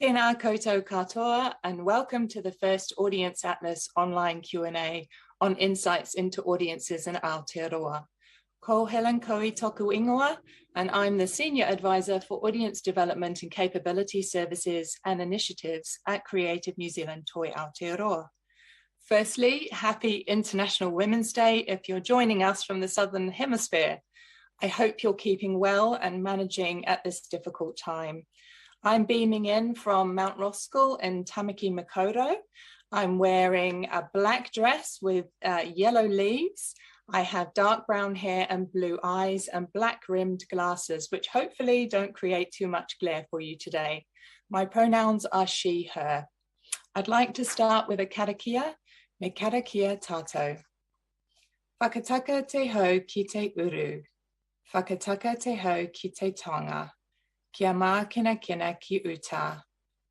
Tēnā koutou katoa, and welcome to the first Audience Atlas online Q&A on insights into audiences in Aotearoa. Ko Helen Khoey toku ingoa, and I'm the Senior Advisor for Audience Development and Capability Services and Initiatives at Creative New Zealand Toi Aotearoa. Firstly, happy International Women's Day if you're joining us from the Southern Hemisphere. I hope you're keeping well and managing at this difficult time. I'm beaming in from Mount Roskill in Tamaki Makaurau. I'm wearing a black dress with yellow leaves. I have dark brown hair and blue eyes and black rimmed glasses, which hopefully don't create too much glare for you today. My pronouns are she, her. I'd like to start with a karakia, me karakia tātou. Whakataka te hau ki te uru. Whakataka te hau ki te tonga. Kia mā kina ki uta,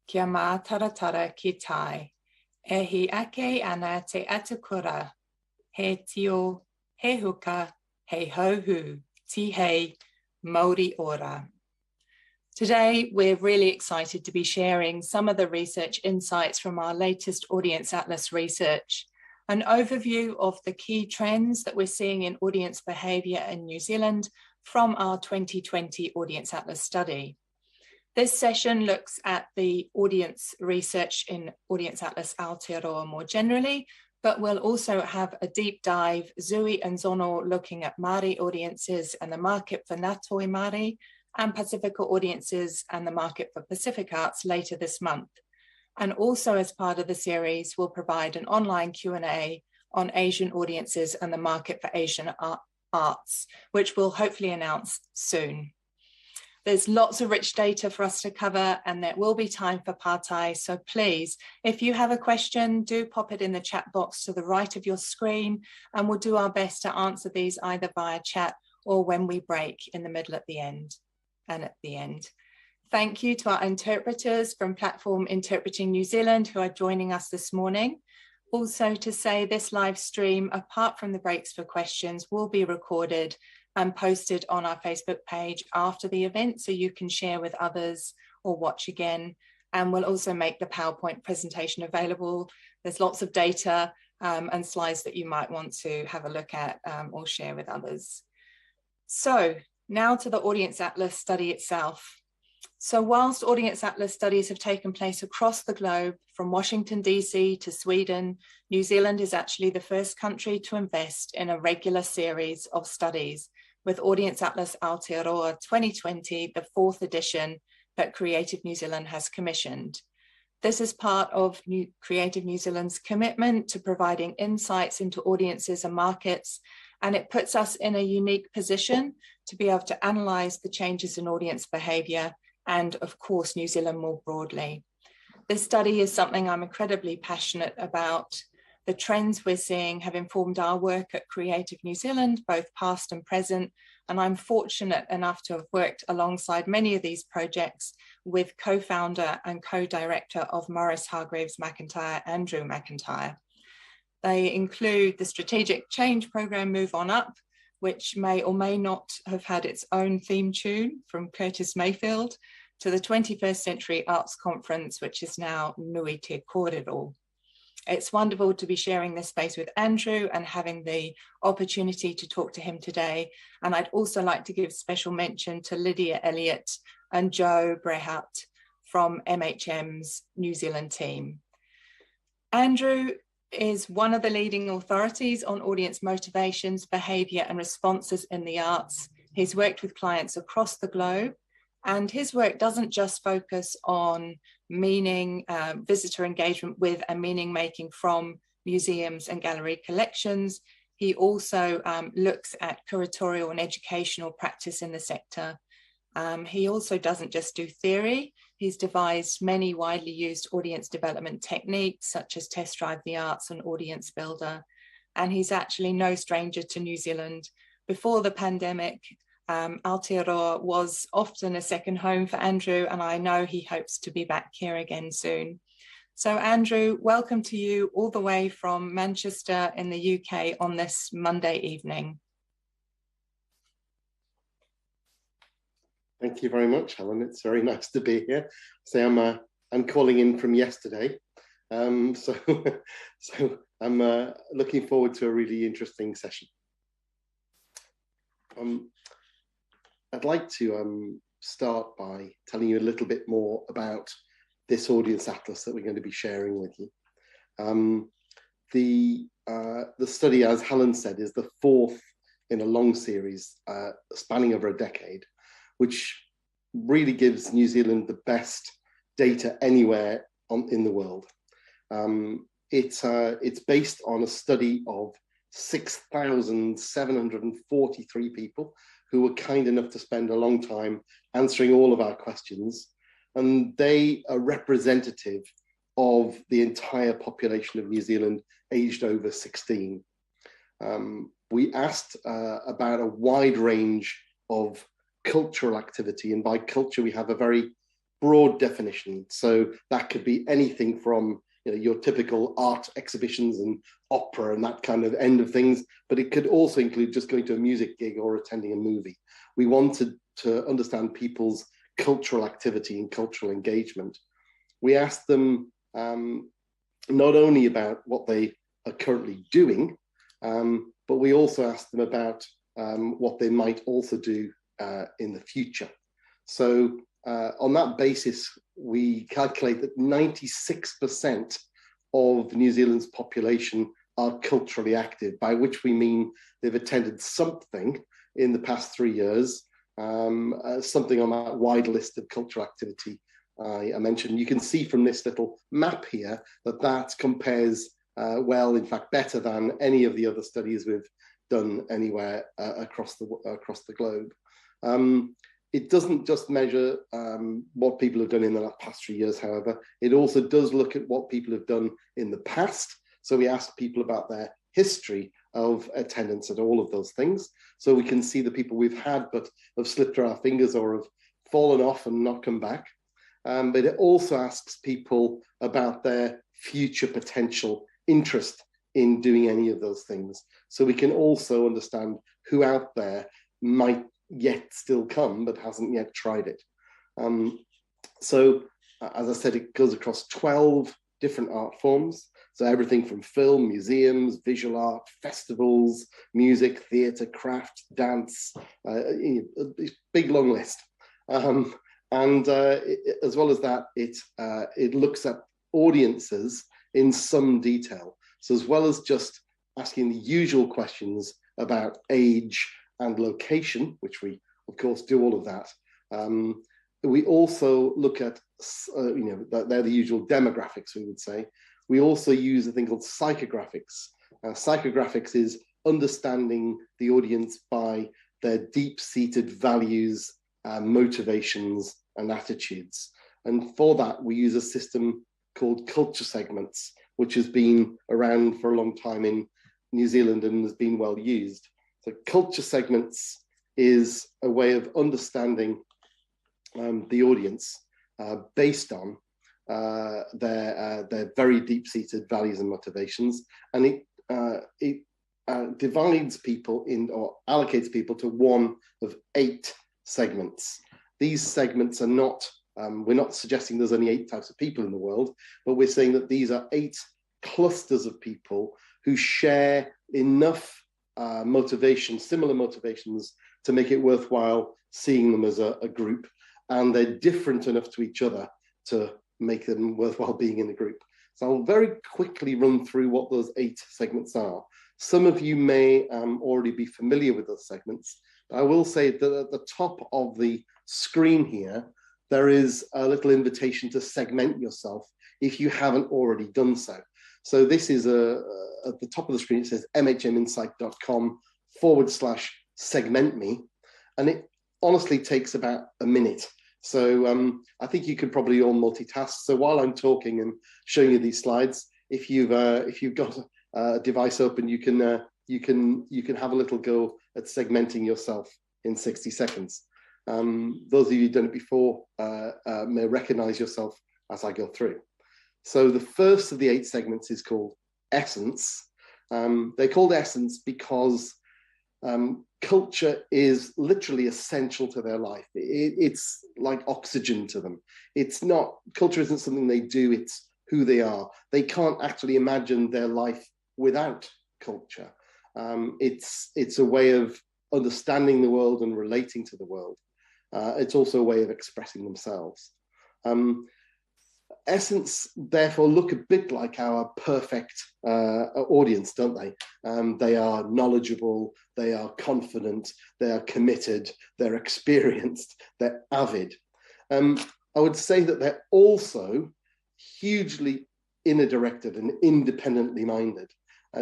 kia mā taratara ki tai, e hi ake ana te atakura, he tio, he huka, he hauhu, ti hei, Māori ora. Today, we're really excited to be sharing some of the research insights from our latest Audience Atlas research, an overview of the key trends that we're seeing in audience behaviour in New Zealand from our 2020 Audience Atlas study. This session looks at the audience research in Audience Atlas Aotearoa more generally, but we'll also have a deep dive, Zui and Zono looking at Māori audiences and the market for Ngātoi Māori, and Pacifica audiences and the market for Pacific arts later this month. And also as part of the series, we'll provide an online Q&A on Asian audiences and the market for Asian arts, which we'll hopefully announce soon. There's lots of rich data for us to cover, and there will be time for pārtai. So please, if you have a question, do pop it in the chat box to the right of your screen, and we'll do our best to answer these either via chat or when we break in the middle at the end and at the end. Thank you to our interpreters from Platform Interpreting New Zealand who are joining us this morning. Also to say this live stream, apart from the breaks for questions, will be recorded and posted on our Facebook page after the event, so you can share with others or watch again. And we'll also make the PowerPoint presentation available. There's lots of data and slides that you might want to have a look at or share with others. So now to the Audience Atlas study itself. So whilst Audience Atlas studies have taken place across the globe, from Washington, DC to Sweden, New Zealand is actually the first country to invest in a regular series of studies, with Audience Atlas Aotearoa 2020, the 4th edition that Creative New Zealand has commissioned. This is part of Creative New Zealand's commitment to providing insights into audiences and markets, and it puts us in a unique position to be able to analyse the changes in audience behaviour and, of course, New Zealand more broadly. This study is something I'm incredibly passionate about. The trends we're seeing have informed our work at Creative New Zealand, both past and present, and I'm fortunate enough to have worked alongside many of these projects with co-founder and co-director of Morris Hargreaves McIntyre, Andrew McIntyre. They include the strategic change program Move On Up, which may or may not have had its own theme tune from Curtis Mayfield, to the 21st Century Arts Conference, which is now Nui Te Kōrero. It's wonderful to be sharing this space with Andrew and having the opportunity to talk to him today. And I'd also like to give special mention to Lydia Elliott and Joe Brehat from MHM's New Zealand team. Andrew is one of the leading authorities on audience motivations, behaviour and responses in the arts. He's worked with clients across the globe, and his work doesn't just focus on meaning, visitor engagement with and meaning making from museums and gallery collections. He also looks at curatorial and educational practice in the sector. He also doesn't just do theory. He's devised many widely used audience development techniques, such as Test Drive the Arts and Audience Builder. And he's actually no stranger to New Zealand. Before the pandemic, Aotearoa was often a second home for Andrew, and I know he hopes to be back here again soon. So Andrew, welcome to you all the way from Manchester in the UK on this Monday evening. Thank you very much, Helen. It's very nice to be here. So I'm a I'm calling in from yesterday. So I'm looking forward to a really interesting session. I'd like to start by telling you a little bit more about this Audience Atlas that we're going to be sharing with you. The study, as Helen said, is the fourth in a long series spanning over a decade, which really gives New Zealand the best data anywhere in the world. It's based on a study of 6,743 people who were kind enough to spend a long time answering all of our questions, and they are representative of the entire population of New Zealand aged over 16. We asked about a wide range of cultural activity, and by culture we have a very broad definition. So that could be anything from your typical art exhibitions and opera and that kind of end of things, but it could also include just going to a music gig or attending a movie. We wanted to understand people's cultural activity and cultural engagement. We asked them not only about what they are currently doing, but we also asked them about what they might also do in the future. So on that basis, we calculate that 96% of New Zealand's population are culturally active, by which we mean they've attended something in the past 3 years, something on that wide list of cultural activity I mentioned. You can see from this little map here that compares well, in fact, better than any of the other studies we've done anywhere across the globe. It doesn't just measure what people have done in the past 3 years, however. It also does look at what people have done in the past. So we asked people about their history of attendance at all of those things. So we can see the people we've had but have slipped through our fingers or have fallen off and not come back. But it also asks people about their future potential interest in doing any of those things. So we can also understand who out there might yet still come but hasn't yet tried it. So as I said, it goes across 12 different art forms. So everything from film, museums, visual art, festivals, music, theatre, craft, dance, big long list. As well as that, it looks at audiences in some detail. So as well as just asking the usual questions about age and location, which we of course do all of that, we also look at, they're the usual demographics, we would say. We also use a thing called psychographics. Psychographics is understanding the audience by their deep-seated values, motivations, and attitudes. And for that, we use a system called culture segments, which has been around for a long time in New Zealand and has been well used. So culture segments is a way of understanding the audience based on their very deep-seated values and motivations, and it divides people in, or allocates people to one of 8 segments. These segments are not, we're not suggesting there's only 8 types of people in the world, but we're saying that these are 8 clusters of people who share enough motivation, similar motivations, to make it worthwhile seeing them as a group, and they're different enough to each other to make them worthwhile being in the group. So I'll very quickly run through what those 8 segments are. Some of you may already be familiar with those segments. I will say that at the top of the screen here, there is a little invitation to segment yourself if you haven't already done so. So this is at the top of the screen, it says mhminsight.com/segment me. And it honestly takes about a minute. So I think you could probably all multitask. So while I'm talking and showing you these slides, if you've got a device open, you can have a little go at segmenting yourself in 60 seconds. Those of you who've done it before may recognize yourself as I go through. So the first of the 8 segments is called Essence. They're called Essence because culture is literally essential to their life. It's like oxygen to them. Culture isn't something they do, it's who they are. They can't actually imagine their life without culture. It's a way of understanding the world and relating to the world. It's also a way of expressing themselves. Essence, therefore, look a bit like our perfect audience, don't they? They are knowledgeable, they are confident, they are committed, they're experienced, they're avid. I would say that they're also hugely inner-directed and independently minded,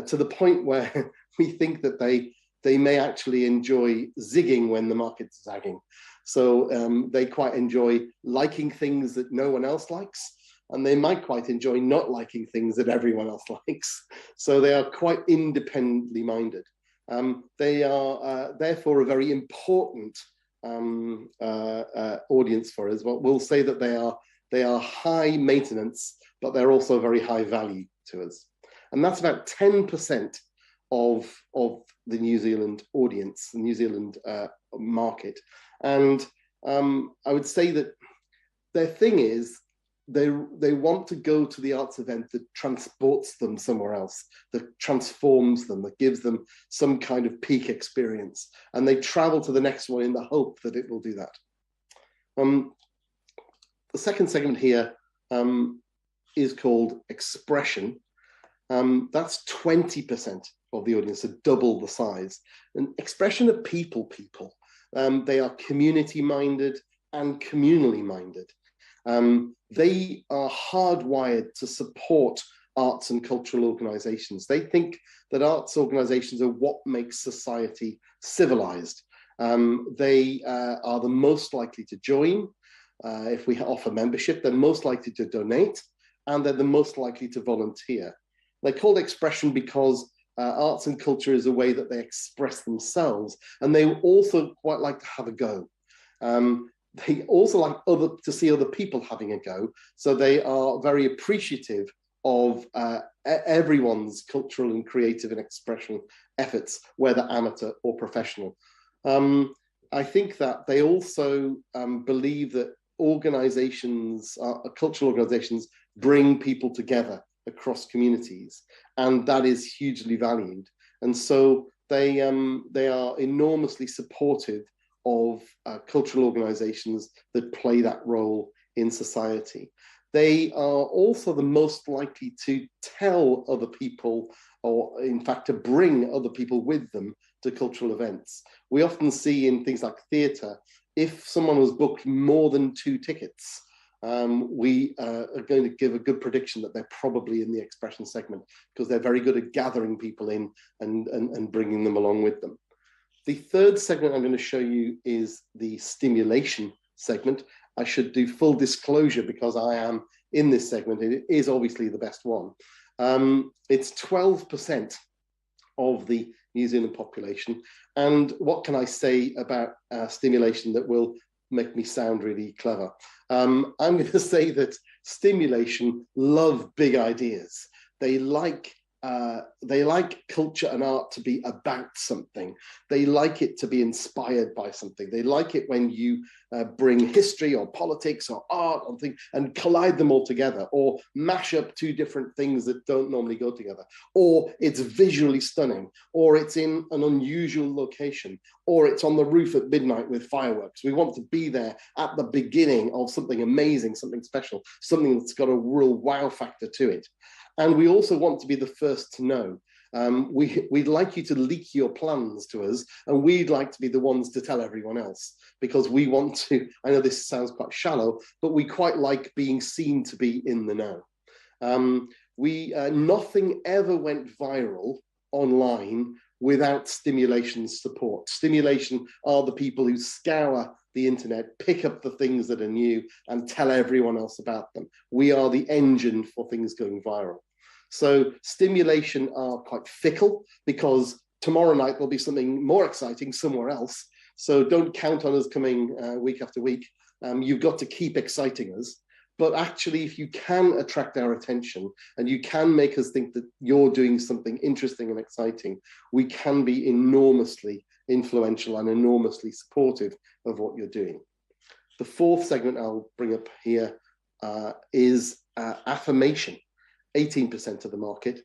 to the point where we think that they may actually enjoy zigging when the market's zagging. So they quite enjoy liking things that no one else likes, and they might quite enjoy not liking things that everyone else likes. So they are quite independently minded. They are therefore a very important audience for us. Well, we'll say that they are high maintenance, but they're also very high value to us. And that's about 10% of the New Zealand audience, the New Zealand market. And I would say that their thing is they want to go to the arts event that transports them somewhere else, that transforms them, that gives them some kind of peak experience. And they travel to the next one in the hope that it will do that. The second segment here is called expression. That's 20% of the audience, so double the size. And expression of people. They are community-minded and communally minded. They are hardwired to support arts and cultural organizations. They think that arts organizations are what makes society civilized. They are the most likely to join. If we offer membership, they're most likely to donate, and they're the most likely to volunteer. They're called expression because arts and culture is a way that they express themselves, and they also quite like to have a go. They also like to see other people having a go, so they are very appreciative of everyone's cultural and creative and expression efforts, whether amateur or professional. I think that they also believe that organizations, cultural organizations, bring people together across communities, and that is hugely valued. And so they are enormously supportive of cultural organizations that play that role in society. They are also the most likely to tell other people, or in fact to bring other people with them to cultural events. We often see in things like theatre, if someone was booked more than 2 tickets, we are going to give a good prediction that they're probably in the expression segment, because they're very good at gathering people in and bringing them along with them. The third segment I'm going to show you is the stimulation segment. I should do full disclosure because I am in this segment. It is obviously the best one. It's 12% of the New Zealand population. And what can I say about stimulation that will make me sound really clever? I'm going to say that stimulation love big ideas. They like culture and art to be about something. They like it to be inspired by something. They like it when you bring history or politics or art or things and collide them all together, or mash up 2 different things that don't normally go together, or it's visually stunning, or it's in an unusual location, or it's on the roof at midnight with fireworks. We want to be there at the beginning of something amazing, something special, something that's got a real wow factor to it. And we also want to be the first to know. We'd like you to leak your plans to us, and we'd like to be the ones to tell everyone else, because we want to, I know this sounds quite shallow, but we quite like being seen to be in the know. Nothing ever went viral online without stimulation support. Stimulation are the people who scour the internet, pick up the things that are new and tell everyone else about them. We are the engine for things going viral. So stimulation are quite fickle, because tomorrow night there'll be something more exciting somewhere else. So don't count on us coming week after week. You've got to keep exciting us. But actually, if you can attract our attention and you can make us think that you're doing something interesting and exciting, we can be enormously influential and enormously supportive of what you're doing. The fourth segment I'll bring up here is affirmation, 18% of the market.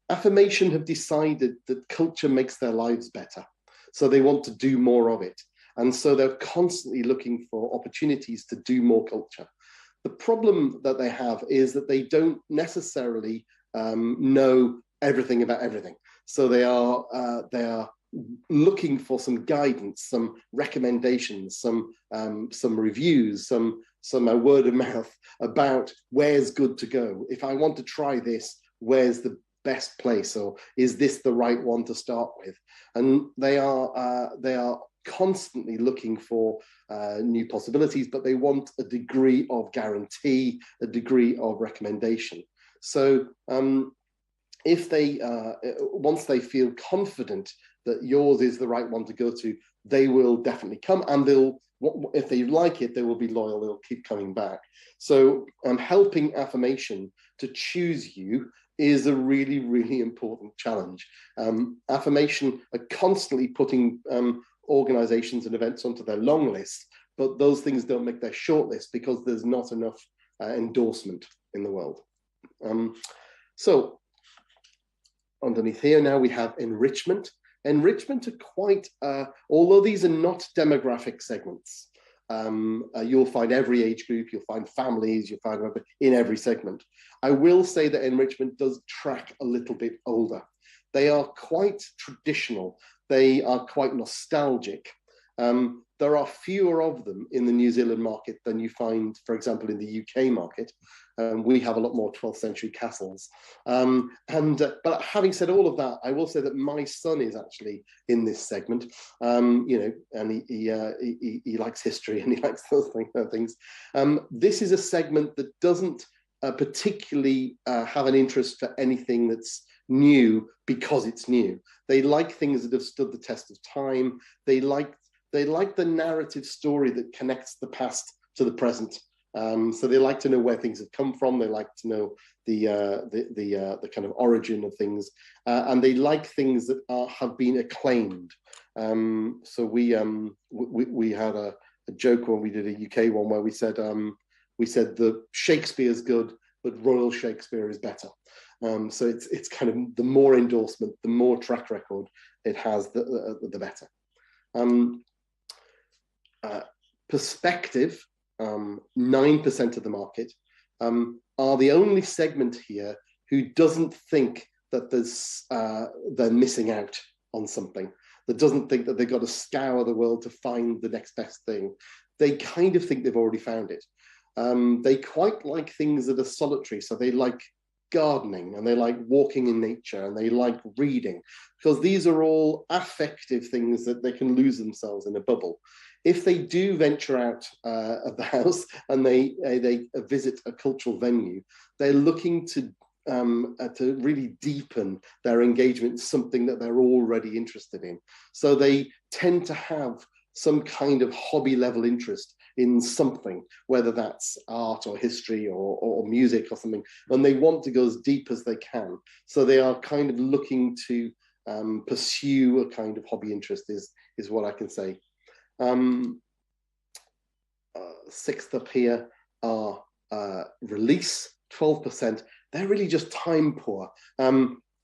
Affirmation have decided that culture makes their lives better, so they want to do more of it. And so they're constantly looking for opportunities to do more culture. The problem that they have is that they don't necessarily know everything about everything. So they are looking for some guidance, some recommendations, some reviews, some word of mouth about where's good to go. If I want to try this, where's the best place, or is this the right one to start with? And they are constantly looking for new possibilities, but they want a degree of guarantee, a degree of recommendation. So if they once they feel confident that yours is the right one to go to, they will definitely come, and they'll, if they like it, they will be loyal, they'll keep coming back. So helping affirmation to choose you is a really, really important challenge. Affirmation are constantly putting organizations and events onto their long list, but those things don't make their short list because there's not enough endorsement in the world. So underneath here now we have enrichment. Enrichment are quite, although these are not demographic segments, you'll find every age group, you'll find families, you'll find in every segment. I will say that enrichment does track a little bit older. They are quite traditional. They are quite nostalgic. There are fewer of them in the New Zealand market than you find, for example, in the UK market. We have a lot more 12th century castles. But having said all of that, I will say that my son is actually in this segment, you know, and he likes history and he likes those things. This is a segment that doesn't particularly have an interest for anything that's new because it's new. They like things that have stood the test of time. They like the narrative story that connects the past to the present. So they like to know where things have come from. They like to know the kind of origin of things, and they like things that have been acclaimed. So we had a joke when we did a UK one where we said that Shakespeare's good, but Royal Shakespeare is better. So it's kind of the more endorsement, the more track record it has, the better. Perspective, 9% of the market, are the only segment here who doesn't think that they're missing out on something, that doesn't think that they've got to scour the world to find the next best thing. They kind of think they've already found it. They quite like things that are solitary, so they like gardening and they like walking in nature and they like reading, because these are all affective things that they can lose themselves in a bubble. If they do venture out of the house and they visit a cultural venue, they're looking to really deepen their engagement in something that they're already interested in. So they tend to have some kind of hobby level interest in something, whether that's art or history or music or something, and they want to go as deep as they can. So they are kind of looking to pursue a kind of hobby interest is what I can say. Sixth up here are release, 12%. They're really just time poor.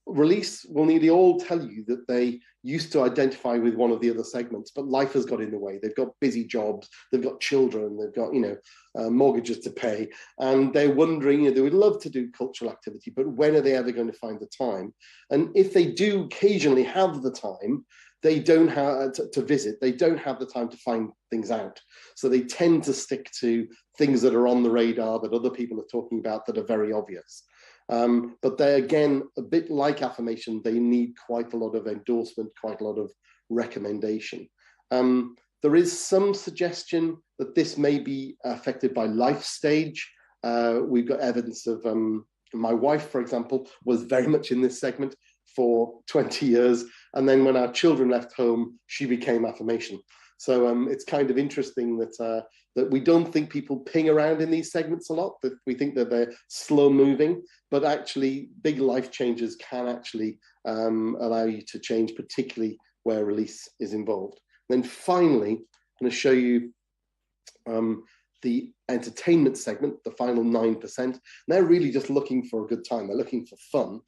Release will nearly all tell you that they used to identify with one of the other segments, but life has got in the way. They've got busy jobs, they've got children, they've got, you know, mortgages to pay, and they're wondering, you know, they would love to do cultural activity, but when are they ever going to find the time? And if they do occasionally have the time, they don't have to visit, they don't have the time to find things out. So they tend to stick to things that are on the radar that other people are talking about that are very obvious. But they're, again, a bit like affirmation, they need quite a lot of endorsement, quite a lot of recommendation. There is some suggestion that this may be affected by life stage. We've got evidence of, my wife, for example, was very much in this segment for 20 years. And then when our children left home, she became affirmation. So it's kind of interesting that that we don't think people ping around in these segments a lot, that we think that they're slow moving, but actually big life changes can actually allow you to change, particularly where release is involved. Then finally, I'm going to show you the entertainment segment, the final 9%. They're really just looking for a good time. They're looking for fun.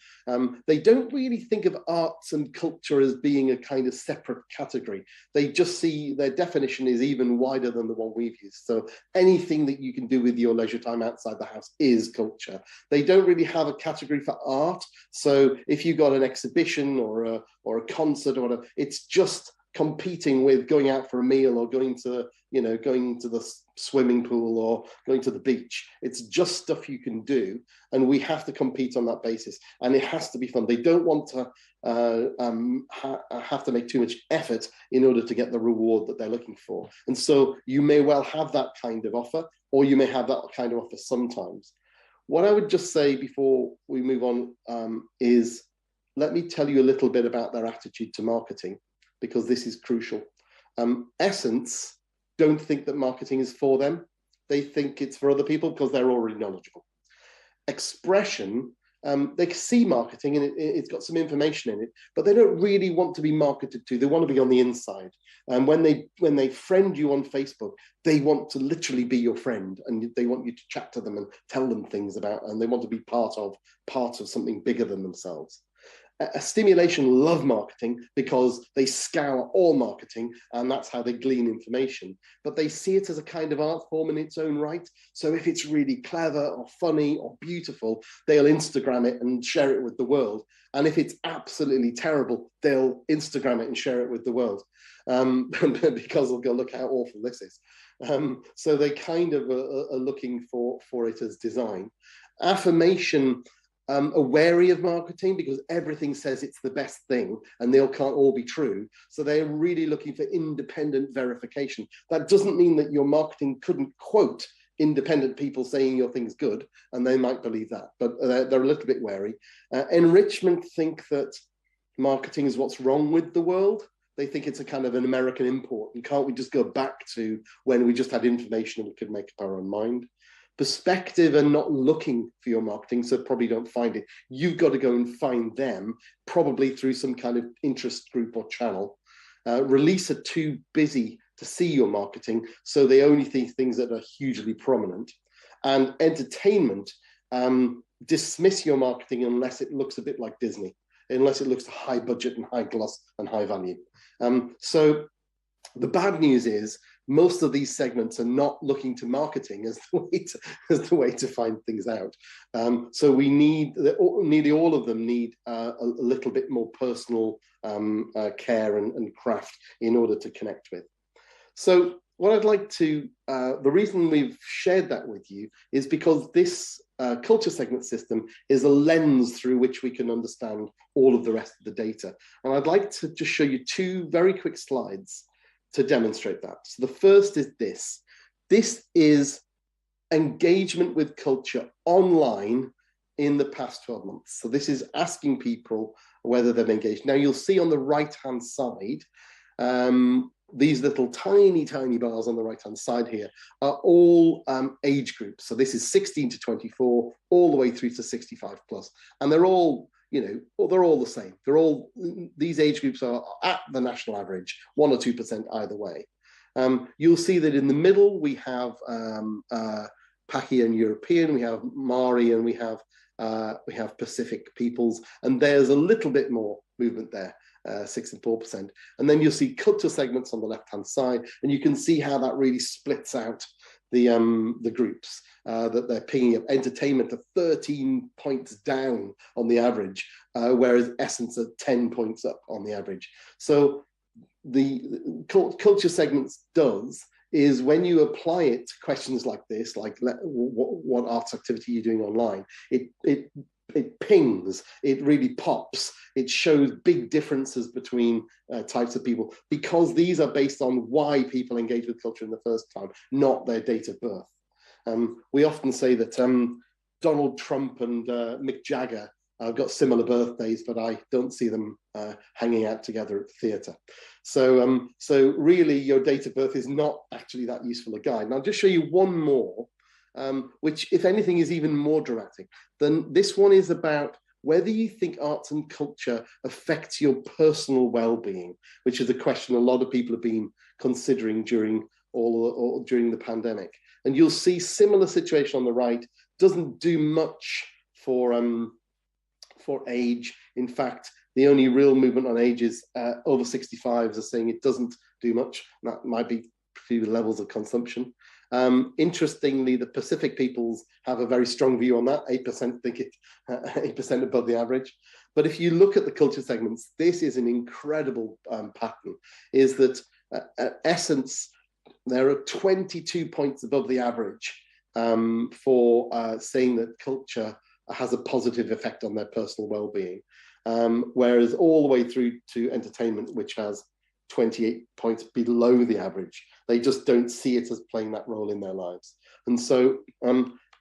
They don't really think of arts and culture as being a kind of separate category. They just see their definition is even wider than the one we've used. So anything that you can do with your leisure time outside the house is culture. They don't really have a category for art. So if you got an exhibition or a concert or whatever, it's just competing with going out for a meal or going to the swimming pool or going to the beach. It's just stuff you can do, and we have to compete on that basis, and it has to be fun. They don't want to have to make too much effort in order to get the reward that they're looking for. And so you may well have that kind of offer, or you may have that kind of offer sometimes. What I would just say before we move on is, let me tell you a little bit about their attitude to marketing, because this is crucial. Essence don't think that marketing is for them. They think it's for other people because they're already knowledgeable. Expression, they see marketing and it's got some information in it, but they don't really want to be marketed to. They want to be on the inside. And when they friend you on Facebook, they want to literally be your friend, and they want you to chat to them and tell them things about, and they want to be part of something bigger than themselves. A stimulation love marketing because they scour all marketing, and that's how they glean information. But they see it as a kind of art form in its own right. So if it's really clever or funny or beautiful, they'll Instagram it and share it with the world. And if it's absolutely terrible, they'll Instagram it and share it with the world, because they'll go, look how awful this is. So they kind of are looking for it as design. Affirmation are wary of marketing because everything says it's the best thing and they can't all be true. So they're really looking for independent verification. That doesn't mean that your marketing couldn't quote independent people saying your thing's good, and they might believe that, but they're a little bit wary. Enrichment think that marketing is what's wrong with the world. They think it's a kind of an American import, and can't we just go back to when we just had information and we could make up our own mind? Perspective and not looking for your marketing, so probably don't find it. You've got to go and find them, probably through some kind of interest group or channel. Release are too busy to see your marketing, so they only see things that are hugely prominent. And entertainment, dismiss your marketing unless it looks a bit like Disney, unless it looks high budget and high gloss and high value. So the bad news is, most of these segments are not looking to marketing as the way to find things out. So we nearly all of them need a little bit more personal care and craft in order to connect with. So what I'd like to, the reason we've shared that with you is because this culture segment system is a lens through which we can understand all of the rest of the data. And I'd like to just show you two very quick slides to demonstrate that. So the first is this. This is engagement with culture online in the past 12 months. So this is asking people whether they've engaged. Now you'll see on the right-hand side, these little tiny bars on the right-hand side here are all age groups. So this is 16 to 24, all the way through to 65 plus. And they're all, they're all the same. These age groups are at the national average, 1 or 2% either way. You'll see that in the middle, we have Paki and European, we have Maori, and we have Pacific peoples, and there's a little bit more movement there. 6 and 4%. And then you'll see culture segments on the left-hand side, and you can see how that really splits out the groups that they're picking up. Entertainment are 13 points down on the average, whereas Essence are 10 points up on the average. So the culture segments is when you apply it to questions like this, like what arts activity you're doing online, it pings, it really pops, it shows big differences between types of people, because these are based on why people engage with culture in the first time, not their date of birth. We often say that Donald Trump and Mick Jagger I've got similar birthdays, but I don't see them hanging out together at the theatre. So, so really, your date of birth is not actually that useful a guide. And I'll just show you one more, which, if anything, is even more dramatic. Then this one is about whether you think arts and culture affects your personal well-being, which is a question a lot of people have been considering during during the pandemic. And you'll see similar situation on the right. Doesn't do much for age. In fact, the only real movement on age is over 65s are saying it doesn't do much. That might be through levels of consumption. Interestingly, the Pacific peoples have a very strong view on that. 8% think it 8% above the average. But if you look at the culture segments, this is an incredible pattern, is that at essence, there are 22 points above the average for saying that culture has a positive effect on their personal well-being. Whereas all the way through to entertainment, which has 28 points below the average. They just don't see it as playing that role in their lives. And so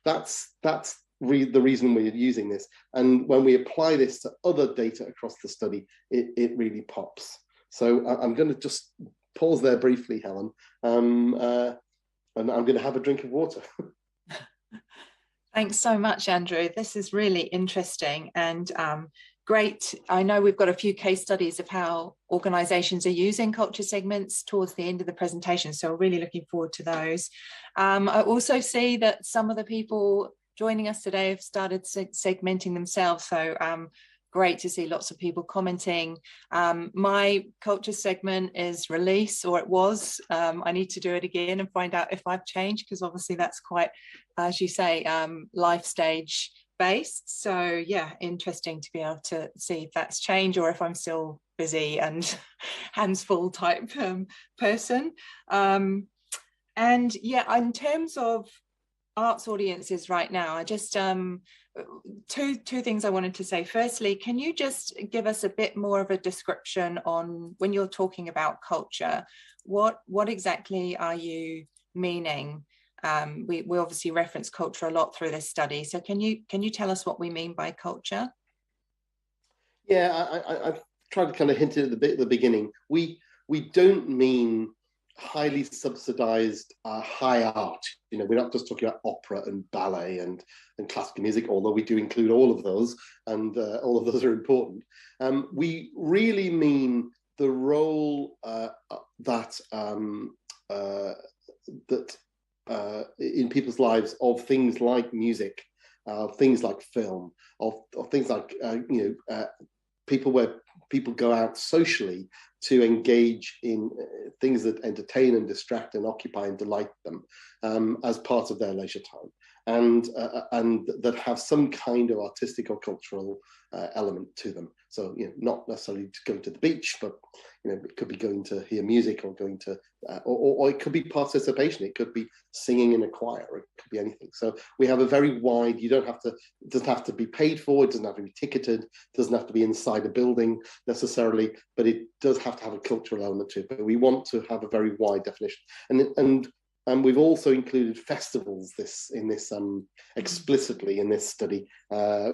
that's the reason we're using this. And when we apply this to other data across the study, it really pops. So I'm going to just pause there briefly, Helen, and I'm going to have a drink of water. Thanks so much, Andrew. This is really interesting and great. I know we've got a few case studies of how organisations are using culture segments towards the end of the presentation, so really looking forward to those. I also see that some of the people joining us today have started segmenting themselves, so great to see lots of people commenting. My culture segment is release, or it was. I need to do it again and find out if I've changed, because obviously that's quite, as you say, life stage based. So yeah, interesting to be able to see if that's changed or if I'm still busy and hands full type person. And yeah, in terms of arts audiences right now, I just two things I wanted to say. Firstly, can you just give us a bit more of a description on, when you're talking about culture, what exactly are you meaning? We obviously reference culture a lot through this study, so can you tell us what we mean by culture? Yeah, I've tried to kind of hint it at the beginning. We don't mean highly subsidized high art. You know, we're not just talking about opera and ballet and classical music, although we do include all of those, and all of those are important. We really mean the role that in people's lives of things like music, things like film, of things like people go out socially to engage in things that entertain and distract and occupy and delight them as part of their leisure time, and that have some kind of artistic or cultural element to them. So, you know, not necessarily going to the beach, but you know, it could be going to hear music, or going to, or it could be participation. It could be singing in a choir. It could be anything. So we have a very wide. You don't have to. It doesn't have to be paid for. It doesn't have to be ticketed. It doesn't have to be inside a building necessarily. But it does have to have a cultural element to it. But we want to have a very wide definition. And we've also included festivals explicitly in this study.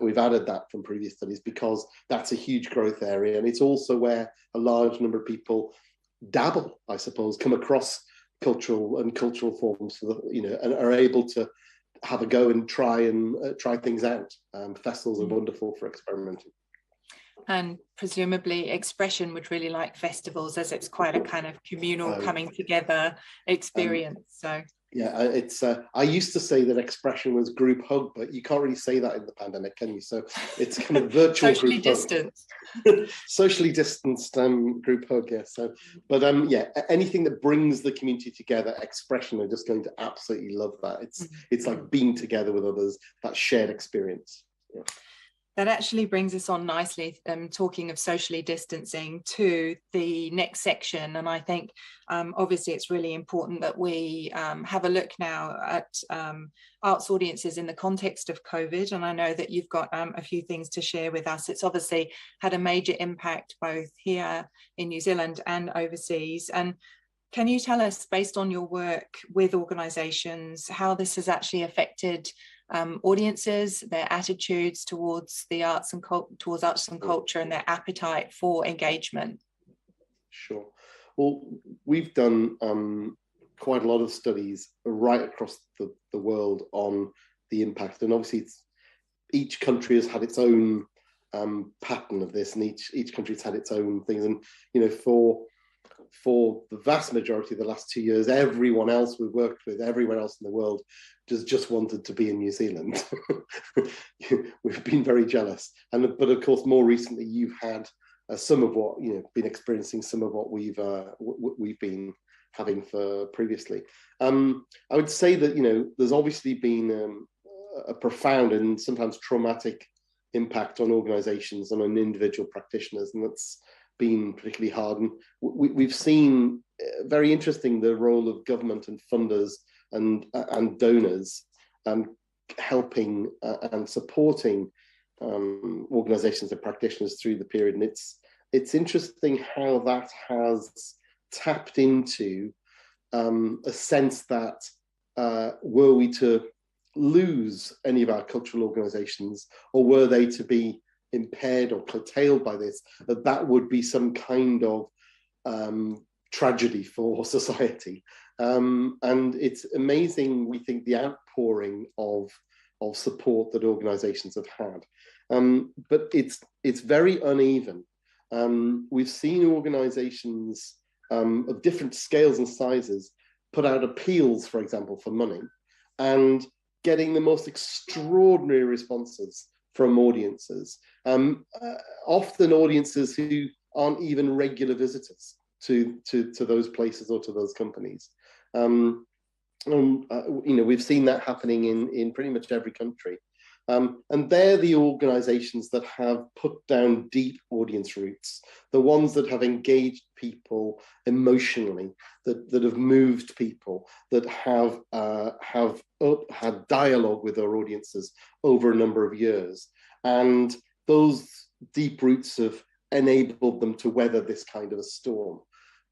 We've added that from previous studies because that's a huge growth area, and it's also where a large number of people dabble, I suppose, come across cultural forms, you know, and are able to have a go and try things out. Festivals are wonderful for experimenting. And presumably expression would really like festivals, as it's quite a kind of communal coming together experience. So yeah, it's I used to say that expression was group hug, but you can't really say that in the pandemic, can you? So it's kind of virtual socially distanced. Socially distanced group hug, yeah. So but yeah, anything that brings the community together, expression, are just going to absolutely love that. It's like being together with others, that shared experience. Yeah. That actually brings us on nicely, talking of socially distancing, to the next section. And I think obviously it's really important that we have a look now at arts audiences in the context of COVID. And I know that you've got a few things to share with us. It's obviously had a major impact both here in New Zealand and overseas. And can you tell us, based on your work with organisations, how this has actually affected audiences, their attitudes towards the arts and towards arts and culture, and their appetite for engagement? Sure. Well, we've done quite a lot of studies right across the world on the impact, and obviously each country has had its own pattern of this, and each country's had its own things. And for the vast majority of the last 2 years, everyone else we've worked with, everyone else in the world, just wanted to be in New Zealand. We've been very jealous, but of course, more recently, you've had some of what been experiencing, some of what we've been having for previously. I would say that there's obviously been a profound and sometimes traumatic impact on organisations and on individual practitioners, and that's been particularly hard. And we've seen, very interesting, the role of government and funders and donors helping and supporting organisations and practitioners through the period. And it's interesting how that has tapped into a sense that were we to lose any of our cultural organisations, or were they to be impaired or curtailed by this, that would be some kind of tragedy for society. And it's amazing, we think, the outpouring of support that organisations have had. But it's very uneven. We've seen organisations of different scales and sizes put out appeals, for example, for money, and getting the most extraordinary responses from audiences, often audiences who aren't even regular visitors to those places or to those companies. We've seen that happening in pretty much every country. And they're the organisations that have put down deep audience roots, the ones that have engaged people emotionally, that have moved people, that have had dialogue with their audiences over a number of years. And those deep roots have enabled them to weather this kind of a storm.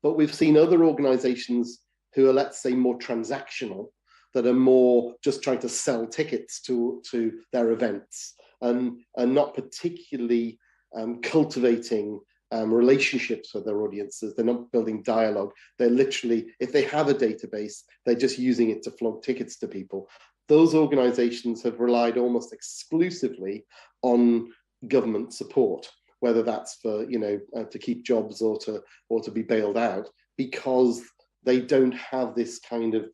But we've seen other organisations who are, let's say, more transactional, that are more just trying to sell tickets to their events, and not particularly cultivating relationships with their audiences. They're not building dialogue. They're literally, if they have a database, they're just using it to flog tickets to people. Those organisations have relied almost exclusively on government support, whether that's for to keep jobs or to be bailed out, because they don't have this kind of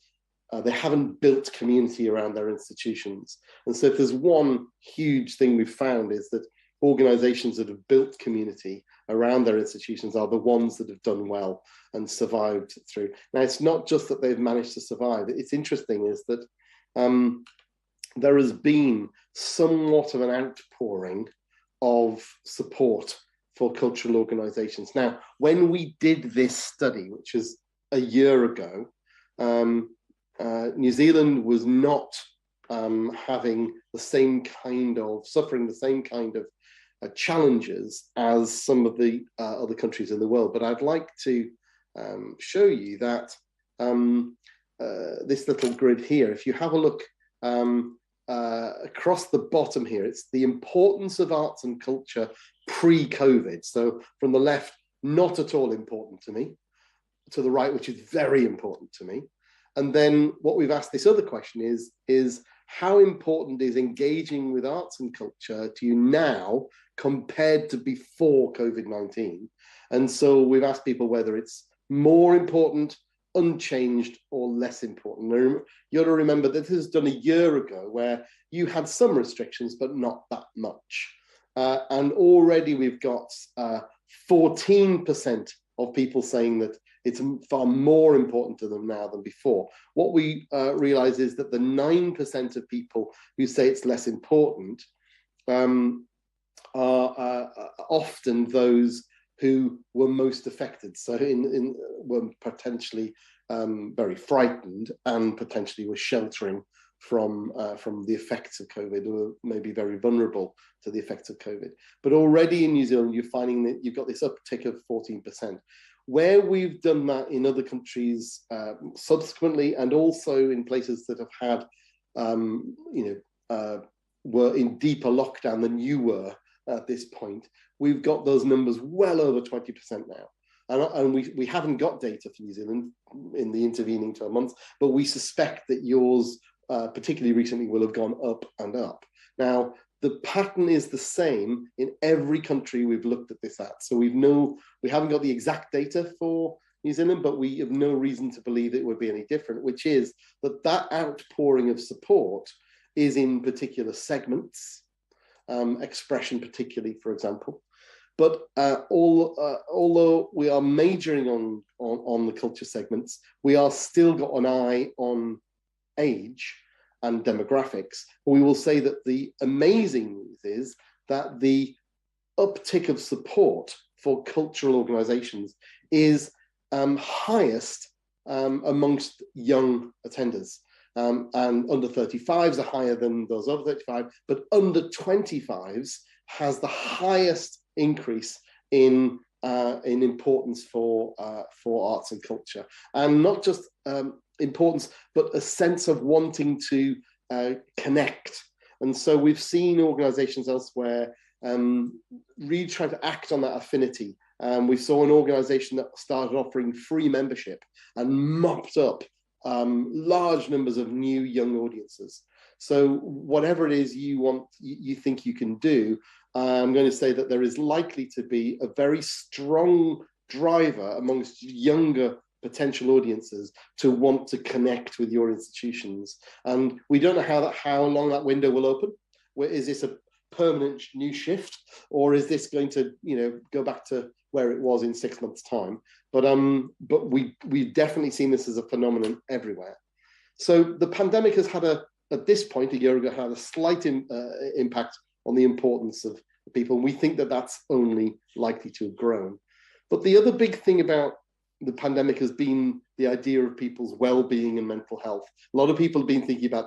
they haven't built community around their institutions. And so if there's one huge thing we've found, is that organisations that have built community around their institutions are the ones that have done well and survived through. Now, it's not just that they've managed to survive. It's interesting is that there has been somewhat of an outpouring of support for cultural organisations. Now, when we did this study, which is a year ago, New Zealand was not having the same kind of, suffering the same kind of challenges as some of the other countries in the world. But I'd like to show you that this little grid here, if you have a look across the bottom here, it's the importance of arts and culture pre-COVID. So from the left, not at all important to me, to the right, which is very important to me. And then what we've asked this other question is how important is engaging with arts and culture to you now compared to before COVID-19? And so we've asked people whether it's more important, unchanged, or less important. Now, you ought to remember that this was done a year ago, where you had some restrictions, but not that much. And already we've got 14% of people saying that it's far more important to them now than before. What we realize is that the 9% of people who say it's less important are often those who were most affected. So were potentially very frightened, and potentially were sheltering from the effects of COVID, or maybe very vulnerable to the effects of COVID. But already in New Zealand, you're finding that you've got this uptick of 14%. Where we've done that in other countries subsequently, and also in places that have had were in deeper lockdown than you were at this point, we've got those numbers well over 20% now. And we haven't got data for New Zealand in the intervening 12 months, but we suspect that yours, particularly recently, will have gone up and up. Now, the pattern is the same in every country we've looked at this at. So we haven't got the exact data for New Zealand, but we have no reason to believe it would be any different, which is that outpouring of support is in particular segments, expression particularly, for example. But although we are majoring on the culture segments, we are still got an eye on age and demographics. We will say that the amazing news is that the uptick of support for cultural organisations is highest amongst young attenders. And under 35s are higher than those over 35, but under 25s has the highest increase in importance for arts and culture, and not just importance, but a sense of wanting to connect. And so we've seen organisations elsewhere really try to act on that affinity. We saw an organisation that started offering free membership and mopped up large numbers of new young audiences. So whatever it is you think you can do, I'm going to say that there is likely to be a very strong driver amongst younger potential audiences to want to connect with your institutions. And we don't know how long that window will open. Is this a permanent new shift, or is this going to go back to where it was in 6 months' time? But we've definitely seen this as a phenomenon everywhere. So the pandemic has had at this point, a year ago, had a slight impact on the importance of people. And we think that that's only likely to have grown. But the other big thing about the pandemic has been the idea of people's well-being and mental health. A lot of people have been thinking about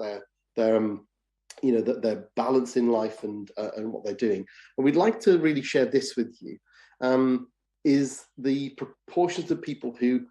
their balance in life and what they're doing. And we'd like to really share this with you, is the proportions of people who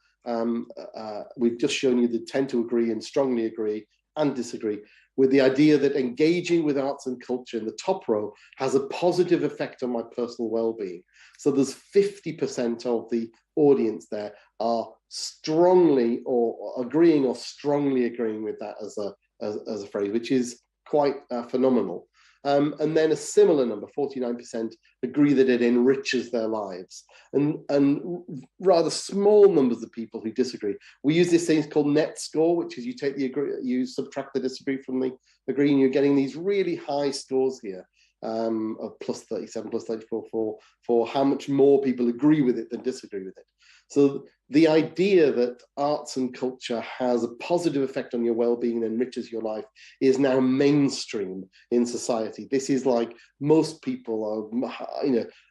we've just shown you that tend to agree and strongly agree and disagree with the idea that engaging with arts and culture in the top row has a positive effect on my personal well-being. So there's 50% of the audience there are strongly or agreeing or strongly agreeing with that as a phrase, which is quite phenomenal. And then a similar number, 49%, agree that it enriches their lives. And rather small numbers of people who disagree. We use this thing called net score, which is you subtract the disagree from the agree, and you're getting these really high scores here of plus 37, plus 34 for how much more people agree with it than disagree with it. So the idea that arts and culture has a positive effect on your well-being and enriches your life is now mainstream in society. This is like most people are,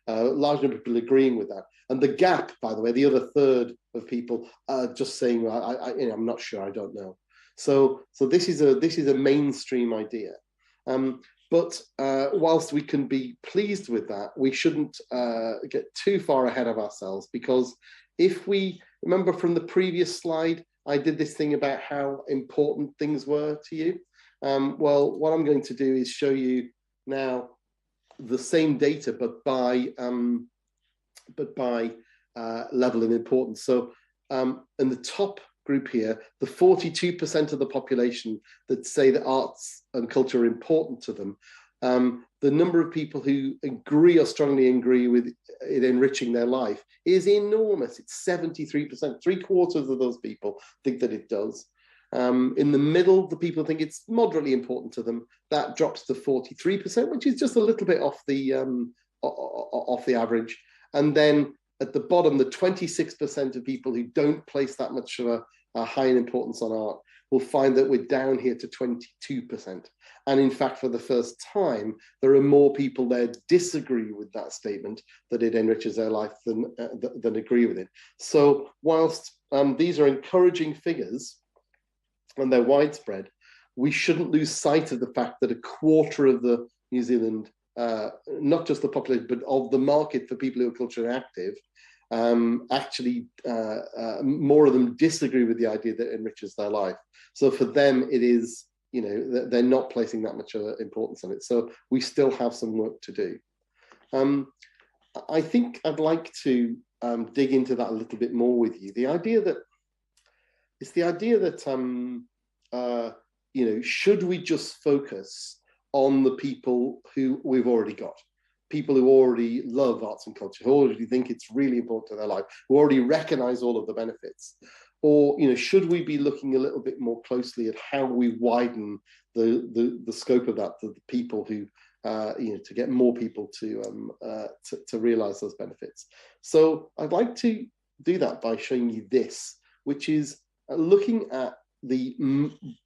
a large number of people agreeing with that. And the gap, by the way, the other third of people are just saying, I'm not sure, I don't know. So this is a mainstream idea. But whilst we can be pleased with that, we shouldn't get too far ahead of ourselves, because if we remember from the previous slide, I did this thing about how important things were to you. Well, what I'm going to do is show you now the same data, but by level of importance. So in the top group here, the 42% of the population that say that arts and culture are important to them, the number of people who agree or strongly agree with it enriching their life is enormous. It's 73%. 3/4 of those people think that it does. In the middle, the people think it's moderately important to them. That drops to 43%, which is just a little bit off the average. And then at the bottom, the 26% of people who don't place that much of a high importance on art will find that we're down here to 22%. And in fact, for the first time, there are more people there disagree with that statement that it enriches their life than agree with it. So whilst these are encouraging figures and they're widespread, we shouldn't lose sight of the fact that 1/4 of the New Zealand, not just the population, but of the market for people who are culturally active, actually more of them disagree with the idea that it enriches their life. So for them, it is they're not placing that much importance on it. So we still have some work to do. I think I'd like to dig into that a little bit more with you. The idea that should we just focus on the people who we've already got, people who already love arts and culture, who already think it's really important to their life, who already recognize all of the benefits? Or should we be looking a little bit more closely at how we widen the scope of that to the people who, to get more people to realize those benefits? So I'd like to do that by showing you this, which is looking at the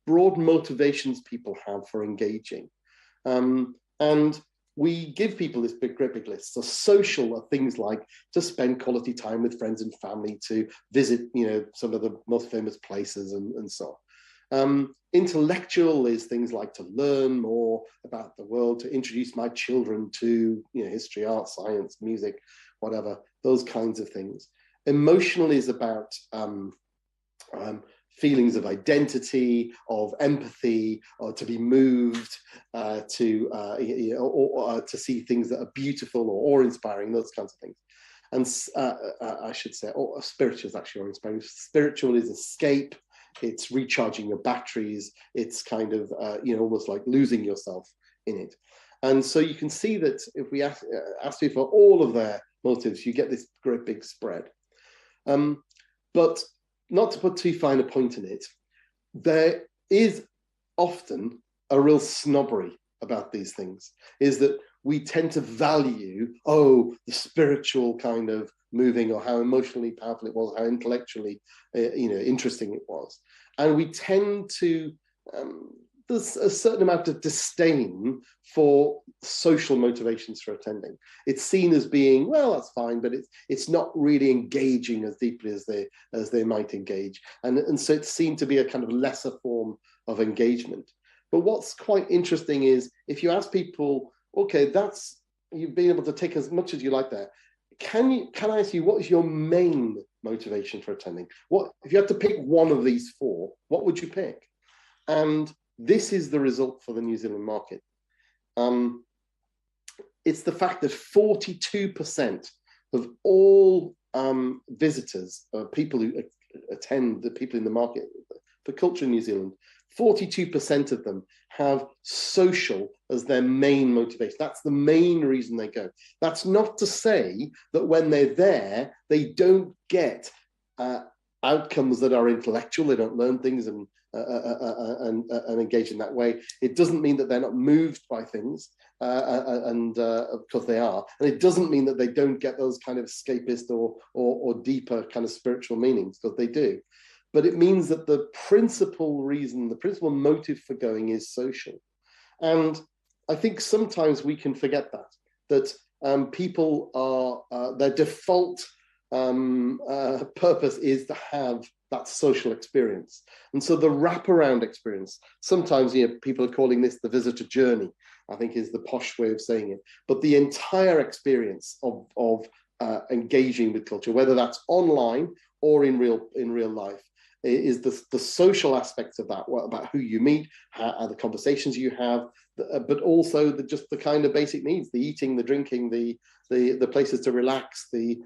broad motivations people have for engaging. And we give people this great big list. So social are things like to spend quality time with friends and family, to visit, some of the most famous places and so on. Intellectual is things like to learn more about the world, to introduce my children to, history, art, science, music, whatever, those kinds of things. Emotional is about feelings of identity, of empathy, or to be moved, to see things that are beautiful or awe-inspiring, those kinds of things. And I should say, spiritual is actually awe-inspiring. Spiritual is escape. It's recharging your batteries. It's kind of, almost like losing yourself in it. And so you can see that if we ask people for all of their motives, you get this great big spread. But not to put too fine a point in it, there is often a real snobbery about these things, is that we tend to value, the spiritual kind of moving, or how emotionally powerful it was, how intellectually, interesting it was. And we tend to, there's a certain amount of disdain for social motivations for attending. It's seen as being, well, that's fine, but it's not really engaging as deeply as they might engage. And so it's seen to be a kind of lesser form of engagement. But what's quite interesting is if you ask people, okay, you've been able to take as much as you like there. Can I ask you, what is your main motivation for attending? If you had to pick one of these four, what would you pick? And this is the result for the New Zealand market. It's the fact that 42% of all visitors, people who attend, the people in the market for culture in New Zealand, 42% of them have social as their main motivation. That's the main reason they go. That's not to say that when they're there, they don't get outcomes that are intellectual. They don't learn things and engage in that way. It doesn't mean that they're not moved by things, because they are. And it doesn't mean that they don't get those kind of escapist or deeper kind of spiritual meanings, because they do. But it means that the principal motive for going is social. And I think sometimes we can forget that people are, their default purpose is to have that social experience. And so the wraparound experience, sometimes people are calling this the visitor journey, I think is the posh way of saying it. But the entire experience of engaging with culture, whether that's online or in real life, is the social aspects of that, about who you meet, how the conversations you have, but also just the kind of basic needs, the eating, the drinking, the places to relax, the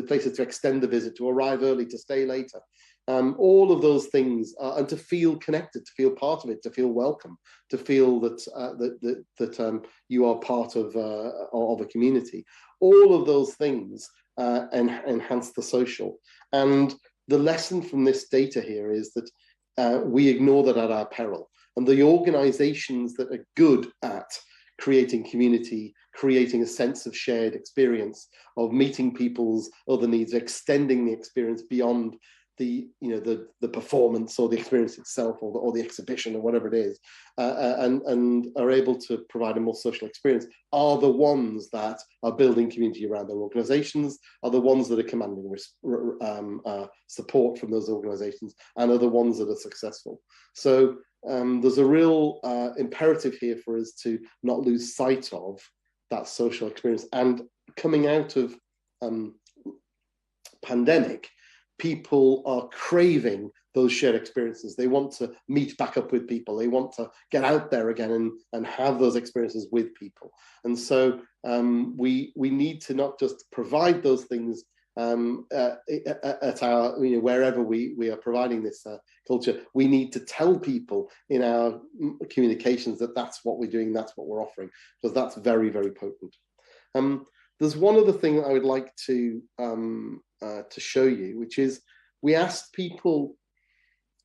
places to extend the visit, to arrive early, to stay later. All of those things, and to feel connected, to feel part of it, to feel welcome, to feel that you are part of a community. All of those things enhance the social. And the lesson from this data here is that we ignore that at our peril. And the organizations that are good at creating community, creating a sense of shared experience, of meeting people's other needs, extending the experience beyond the performance or the experience itself, or the exhibition, or whatever it is, and are able to provide a more social experience, are the ones that are building community around their organizations, are the ones that are commanding support from those organizations, and are the ones that are successful. So there's a real imperative here for us to not lose sight of that social experience. And coming out of pandemic, people are craving those shared experiences. They want to meet back up with people. They want to get out there again and have those experiences with people. And so we need to not just provide those things at our, wherever we are providing this culture. We need to tell people in our communications that that's what we're doing, that's what we're offering, because that's very, very potent. There's one other thing that I would like to show you, which is we asked people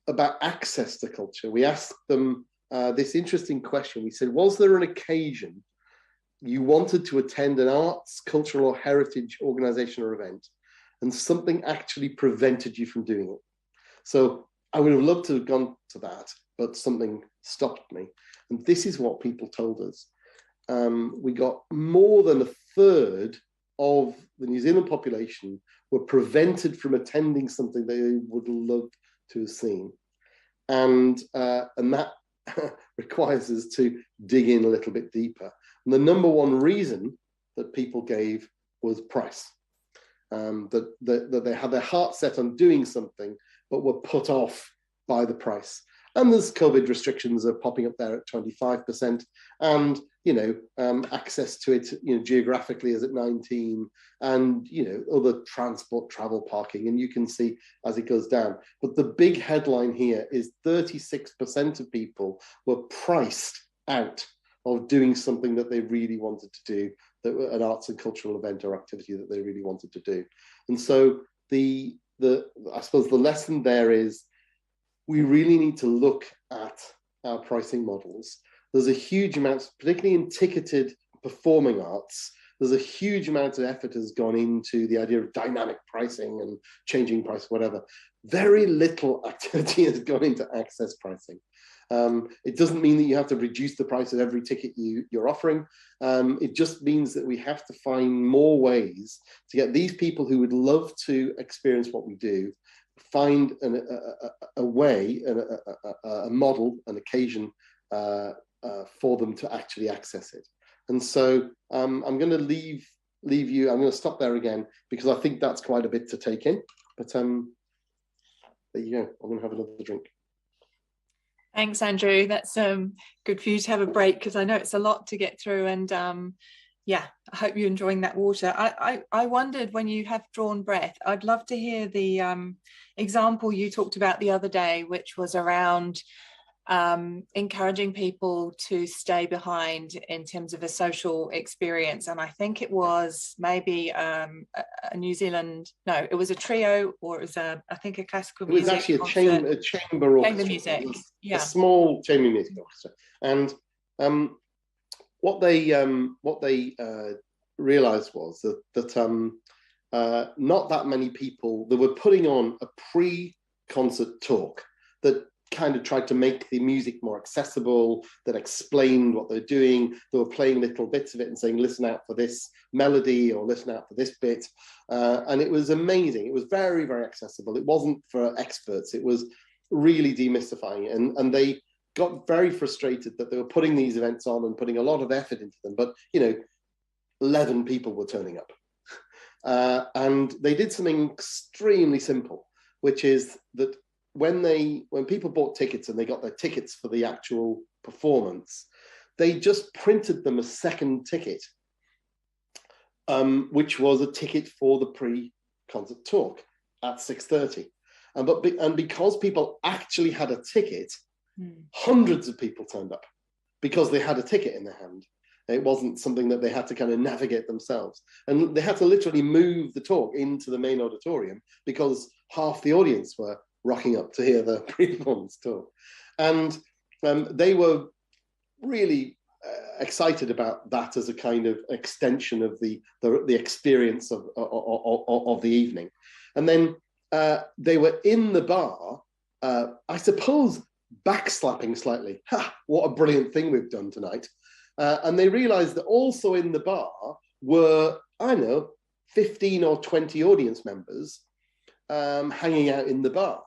about access to culture. We asked them this interesting question. We said, was there an occasion you wanted to attend an arts, cultural, or heritage organization or event, and something actually prevented you from doing it? So I would have loved to have gone to that, but something stopped me. And this is what people told us. We got more than a third of the New Zealand population were prevented from attending something they would love to have seen. And that requires us to dig in a little bit deeper. And the number one reason that people gave was price. That they had their heart set on doing something, but were put off by the price. And there's COVID restrictions are popping up there at 25%, and access to it, geographically is at 19, and other transport, travel, parking, and you can see as it goes down. But the big headline here is 36% of people were priced out of doing something that they really wanted to do, an arts and cultural event or activity that they really wanted to do. And so I suppose the lesson there is we really need to look at our pricing models. There's a huge amount, particularly in ticketed performing arts, there's a huge amount of effort has gone into the idea of dynamic pricing and changing price, whatever. Very little activity has gone into access pricing. It doesn't mean that you have to reduce the price of every ticket you're offering. It just means that we have to find more ways to get these people who would love to experience what we do, find a way, a model, an occasion for them to actually access it. And so I'm going to leave you, I'm going to stop there again, because I think that's quite a bit to take in. But there you go, I'm going to have another drink. Thanks, Andrew. That's good for you to have a break, because I know it's a lot to get through. And yeah, I hope you're enjoying that water. I wondered, when you have drawn breath, I'd love to hear the example you talked about the other day, which was around encouraging people to stay behind in terms of a social experience. And I think it was maybe a New Zealand, no, it was a trio, or it was I think a classical music. It was actually a chamber orchestra. Chamber music, yeah. A small chamber music orchestra. And what they realized was that not that many people, they were putting on a pre-concert talk that kind of tried to make the music more accessible, that explained what they're doing. They were playing little bits of it and saying, listen out for this melody or listen out for this bit. And it was amazing. It was very, very accessible. It wasn't for experts. It was really demystifying. And they got very frustrated that they were putting these events on and putting a lot of effort into them. But, 11 people were turning up. And they did something extremely simple, which is that when people bought tickets and they got their tickets for the actual performance, they just printed them a second ticket, which was a ticket for the pre-concert talk at 6:30. And because people actually had a ticket, hundreds of people turned up because they had a ticket in their hand. It wasn't something that they had to kind of navigate themselves. And they had to literally move the talk into the main auditorium because half the audience were rocking up to hear the pre-performance talk. And they were really excited about that as a kind of extension of the experience of the evening. And then they were in the bar, I suppose, backslapping slightly. Ha, what a brilliant thing we've done tonight. And they realized that also in the bar were, 15 or 20 audience members hanging out in the bar.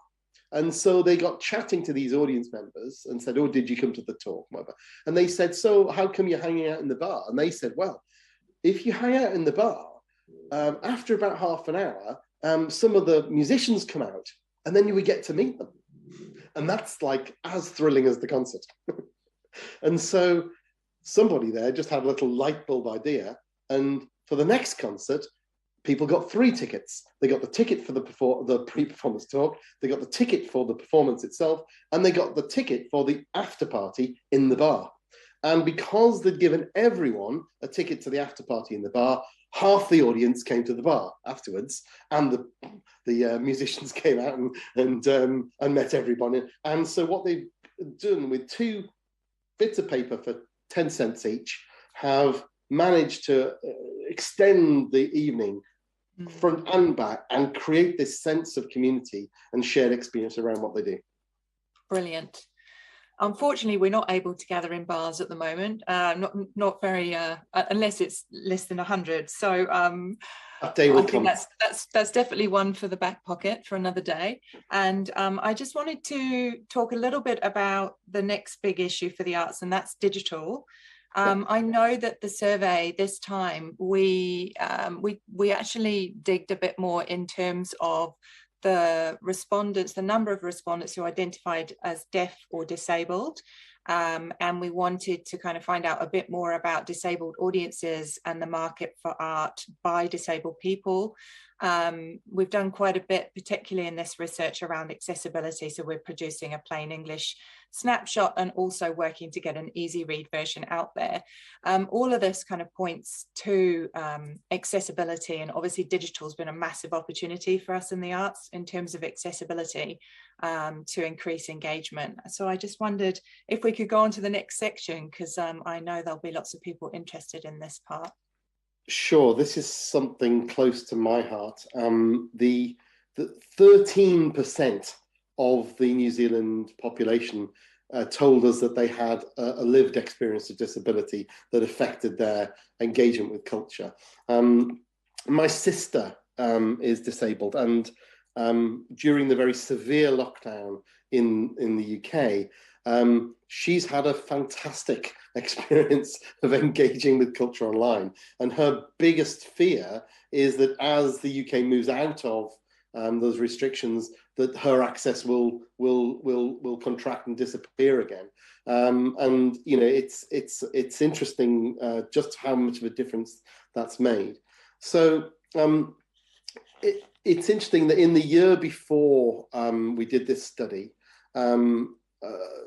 And so they got chatting to these audience members and said, oh, did you come to the talk? Whatever. And they said, so how come you're hanging out in the bar? And they said, well, if you hang out in the bar, after about half an hour, some of the musicians come out and then you would get to meet them. And that's like as thrilling as the concert. And so somebody there just had a little light bulb idea. And for the next concert, people got 3 tickets. They got the ticket for the pre-performance talk, they got the ticket for the performance itself, and they got the ticket for the after party in the bar. And because they'd given everyone a ticket to the after party in the bar, half the audience came to the bar afterwards, and the musicians came out and met everybody. And so what they've done with 2 bits of paper for 10 cents each have managed to extend the evening front and back and create this sense of community and shared experience around what they do. Brilliant. Unfortunately, we're not able to gather in bars at the moment, not very, unless it's less than 100. So that day will I think come. that's definitely one for the back pocket for another day. And I just wanted to talk a little bit about the next big issue for the arts, and that's digital. I know that the survey this time, we actually digged a bit more in terms of the respondents, the number of respondents who identified as deaf or disabled. And we wanted to kind of find out a bit more about disabled audiences and the market for art by disabled people. We've done quite a bit, particularly in this research around accessibility. So we're producing a plain English snapshot and also working to get an easy read version out there. All of this kind of points to accessibility, and obviously digital has been a massive opportunity for us in the arts in terms of accessibility to increase engagement. So I just wondered if we could go on to the next section, because I know there'll be lots of people interested in this part. Sure, this is something close to my heart. The 13% of the New Zealand population told us that they had a lived experience of disability that affected their engagement with culture. My sister is disabled, and during the very severe lockdown in the UK, she's had a fantastic experience of engaging with culture online. And her biggest fear is that as the UK moves out of those restrictions, that her access will contract and disappear again. And you know, it's interesting just how much of a difference that's made. So it's interesting that in the year before we did this study,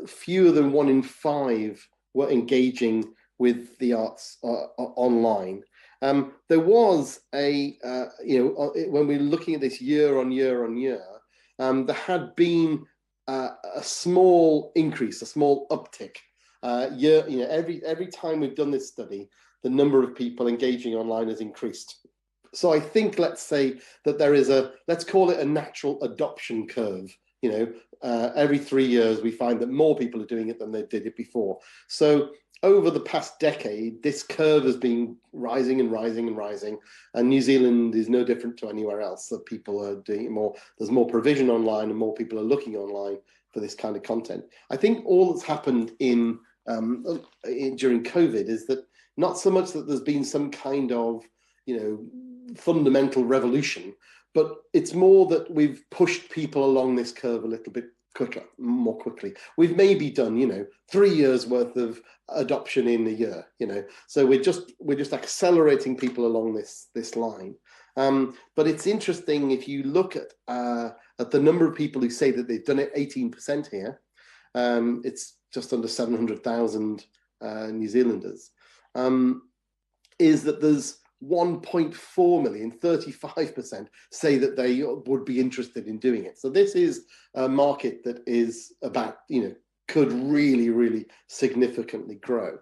fewer than 1 in 5 were engaging with the arts online. There was when we were looking at this year on year on year, there had been a small increase, a small uptick. Every time we've done this study, the number of people engaging online has increased. So I think, let's say that there is let's call it a natural adoption curve. Every 3 years, we find that more people are doing it than they did it before. So over the past decade, this curve has been rising and rising and rising, and New Zealand is no different to anywhere else. That people are doing it more. There's more provision online, and more people are looking online for this kind of content. I think all that's happened during COVID is that not so much that there's been some kind of fundamental revolution, but it's more that we've pushed people along this curve a little bit more quickly. We've maybe done, 3 years worth of adoption in a year, So we're just accelerating people along this line. But it's interesting if you look at the number of people who say that they've done it, 18% here. It's just under 700,000 New Zealanders. Is that there's 1.4 million, 35% say that they would be interested in doing it. So this is a market that is about, could really, really significantly grow.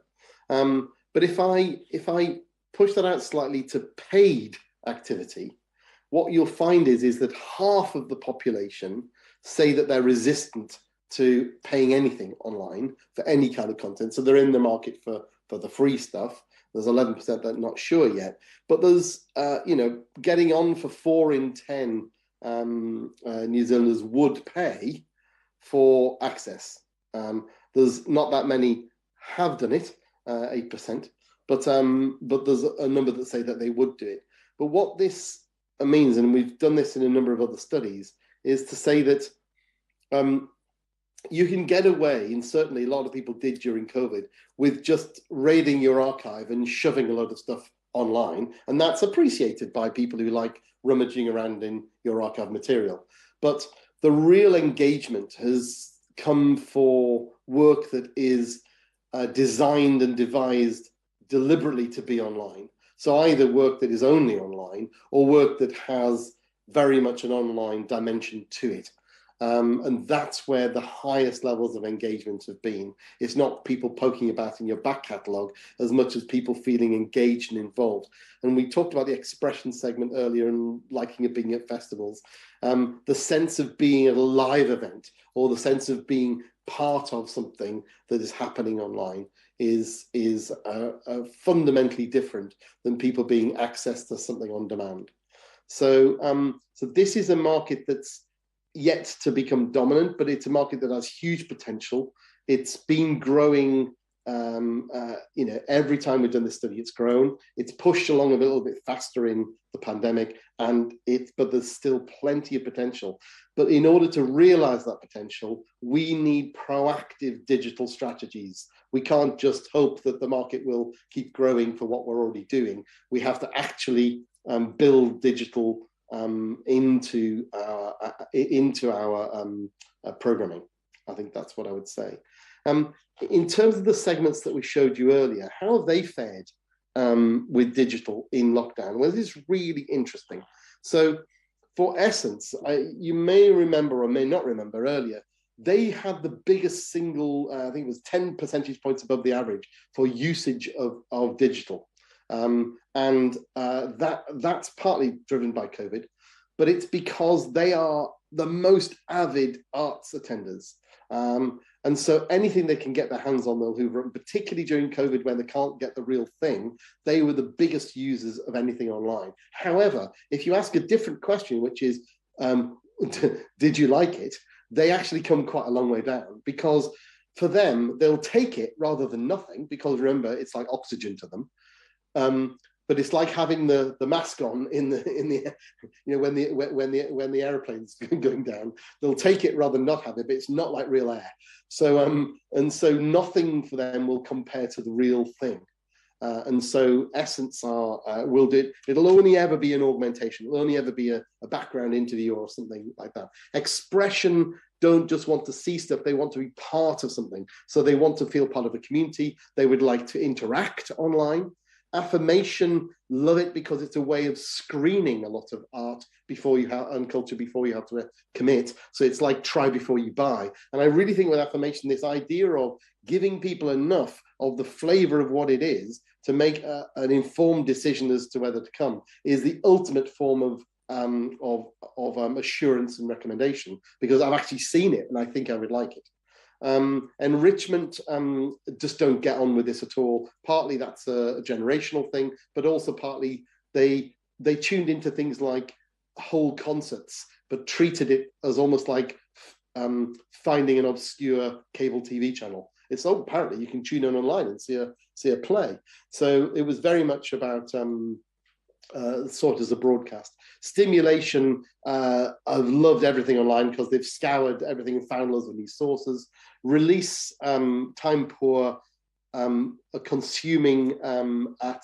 But if I push that out slightly to paid activity, what you'll find is that half of the population say that they're resistant to paying anything online for any kind of content. So they're in the market for the free stuff. There's 11% that are not sure yet, but there's, getting on for 4 in 10 New Zealanders would pay for access. There's not that many have done it, 8%, but there's a number that say that they would do it. But what this means, and we've done this in a number of other studies, is to say that you can get away, and certainly a lot of people did during COVID, with just raiding your archive and shoving a lot of stuff online. And that's appreciated by people who like rummaging around in your archive material. But the real engagement has come for work that is designed and devised deliberately to be online. So either work that is only online or work that has very much an online dimension to it. And that's where the highest levels of engagement have been. It's not people poking about in your back catalogue as much as people feeling engaged and involved. And we talked about the expression segment earlier and liking it being at festivals. The sense of being at a live event or the sense of being part of something that is happening online is fundamentally different than people being access to something on demand. So this is a market that's yet to become dominant, but it's a market that has huge potential. It's been growing, every time we've done this study, it's grown. It's pushed along a little bit faster in the pandemic, but there's still plenty of potential. But in order to realize that potential, we need proactive digital strategies. We can't just hope that the market will keep growing for what we're already doing. We have to actually build digital into our programming. I think that's what I would say. In terms of the segments that we showed you earlier, how have they fared with digital in lockdown? Well, this is really interesting. So for Essence, you may remember or may not remember earlier, they had the biggest single, I think it was 10 percentage points above the average for usage of digital. That's partly driven by COVID, but it's because they are the most avid arts attenders. And so anything they can get their hands on, they'll hoover up, particularly during COVID when they can't get the real thing. They were the biggest users of anything online. However, if you ask a different question, which is, did you like it? They actually come quite a long way down, because for them, they'll take it rather than nothing, because remember, it's like oxygen to them. But it's like having the mask on in the when the airplane's going down. They'll take it rather than not have it, but it's not like real air. So so nothing for them will compare to the real thing. And so Essence will do it. It'll only ever be an augmentation. It'll only ever be a background interview or something like that. Expression don't just want to see stuff, they want to be part of something. So they want to feel part of a community. They would like to interact online. Affirmation, love it because it's a way of screening a lot of art before you have, and culture before you have to commit. So it's like try before you buy. And I really think with affirmation, this idea of giving people enough of the flavor of what it is to make an informed decision as to whether to come is the ultimate form of assurance and recommendation, because I've actually seen it and I think I would like it. Enrichment just don't get on with this at all. Partly that's a generational thing, but also partly they tuned into things like whole concerts, but treated it as almost like finding an obscure cable TV channel. It's apparently you can tune in online and see a play. So it was very much about sort as a broadcast. Stimulation, I've loved everything online because they've scoured everything and found loads of new sources. Release, time poor, consuming at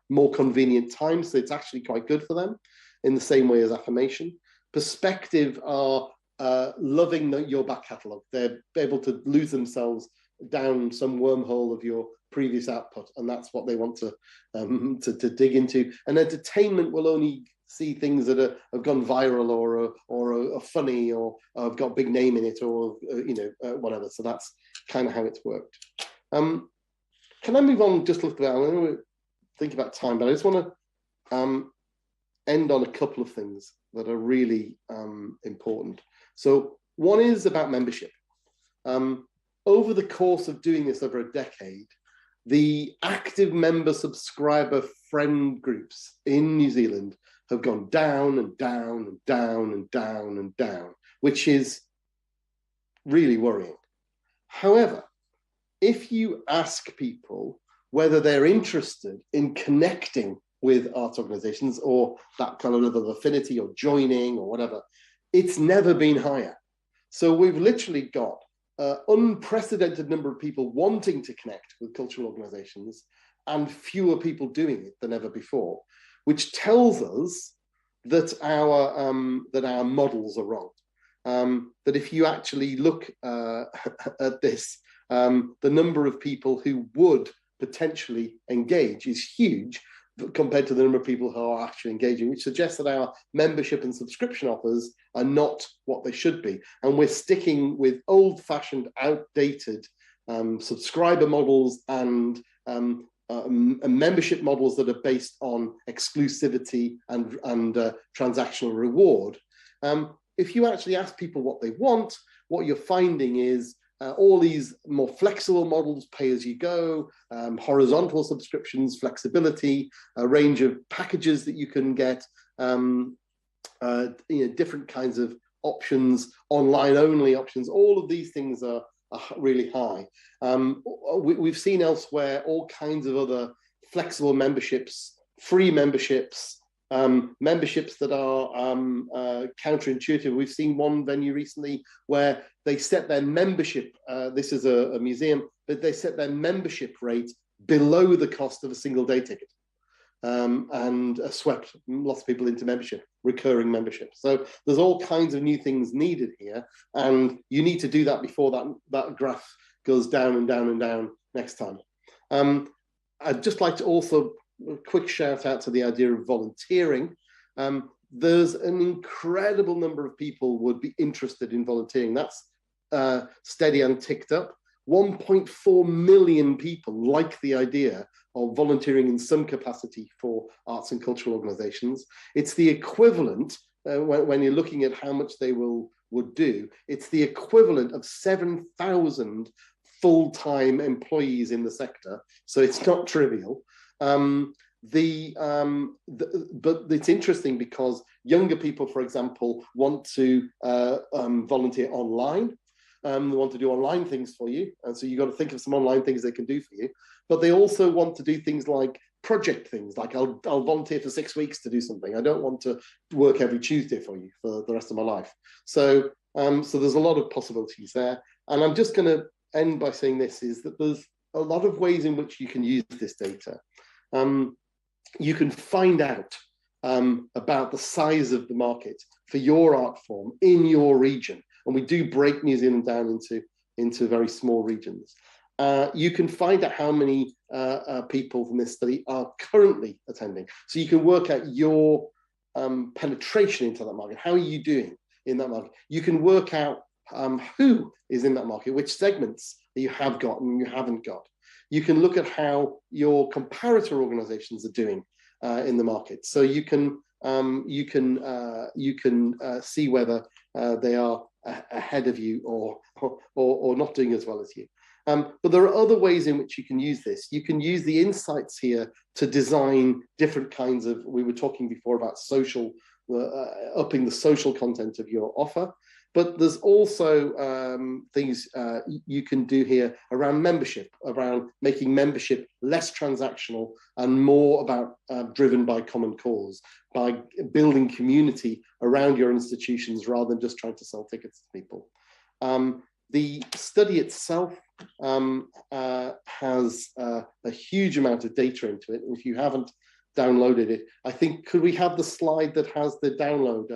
more convenient times, so it's actually quite good for them in the same way as affirmation. Perspective are loving your back catalogue. They're able to lose themselves down some wormhole of your previous output, and that's what they want to dig into. And entertainment will only see things that have gone viral or are funny or have got a big name in it or whatever. So that's kind of how it's worked. Can I move on just a little bit? I know we're thinking about time, but I just want to end on a couple of things that are really important. So one is about membership. Over the course of doing this over a decade, the active member subscriber friend groups in New Zealand have gone down and down and down and down and down, which is really worrying. However, if you ask people whether they're interested in connecting with arts organizations or that kind of level of affinity or joining or whatever, it's never been higher. So we've literally got unprecedented number of people wanting to connect with cultural organisations and fewer people doing it than ever before, which tells us that our models are wrong. That if you actually look at this, the number of people who would potentially engage is huge compared to the number of people who are actually engaging, which suggests that our membership and subscription offers are not what they should be. And we're sticking with old-fashioned, outdated subscriber models and membership models that are based on exclusivity and transactional reward. If you actually ask people what they want, what you're finding is all these more flexible models, pay as you go, horizontal subscriptions, flexibility, a range of packages that you can get, different kinds of options, online only options, all of these things are really high. We've seen elsewhere all kinds of other flexible memberships, free memberships, memberships that are counterintuitive. We've seen one venue recently where they set their membership, this is a museum, but they set their membership rate below the cost of a single day ticket, and swept lots of people into membership, recurring membership. So there's all kinds of new things needed here, and you need to do that before that graph goes down and down and down next time. I'd just like to also a quick shout out to the idea of volunteering. There's an incredible number of people would be interested in volunteering. That's steady and ticked up. 1.4 million people like the idea of volunteering in some capacity for arts and cultural organizations. It's the equivalent, when you're looking at how much they would do, it's the equivalent of 7,000 full-time employees in the sector. So it's not trivial. But it's interesting because younger people, for example, want to volunteer online. They want to do online things for you, and so you've got to think of some online things they can do for you. But they also want to do things like project things, like I'll volunteer for 6 weeks to do something. I don't want to work every Tuesday for you for the rest of my life. So there's a lot of possibilities there. And I'm just going to end by saying this, is that there's a lot of ways in which you can use this data. You can find out about the size of the market for your art form in your region. And we do break New Zealand down into very small regions. You can find out how many people from this study are currently attending. So you can work out your penetration into that market. How are you doing in that market? You can work out who is in that market, which segments that you have got and you haven't got. You can look at how your comparator organizations are doing in the market. So you can see whether they are ahead of you or not doing as well as you. But there are other ways in which you can use this. You can use the insights here to design different kinds of, we were talking before about social, upping the social content of your offer. But there's also things you can do here around membership, around making membership less transactional and more about driven by common cause, by building community around your institutions rather than just trying to sell tickets to people. The study itself has a huge amount of data into it. And if you haven't downloaded it, I think, could we have the slide that has the download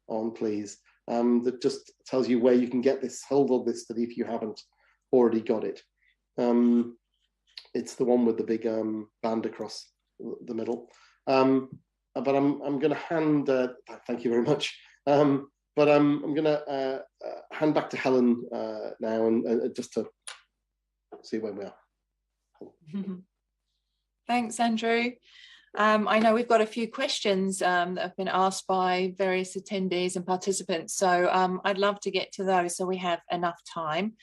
on, please? That just tells you where you can get this, hold of this study if you haven't already got it. It's the one with the big band across the middle. But I'm going to hand, thank you very much. But I'm going to hand back to Helen now and just to see where we are. Thanks, Andrew. I know we've got a few questions that have been asked by various attendees and participants, so I'd love to get to those so we have enough time.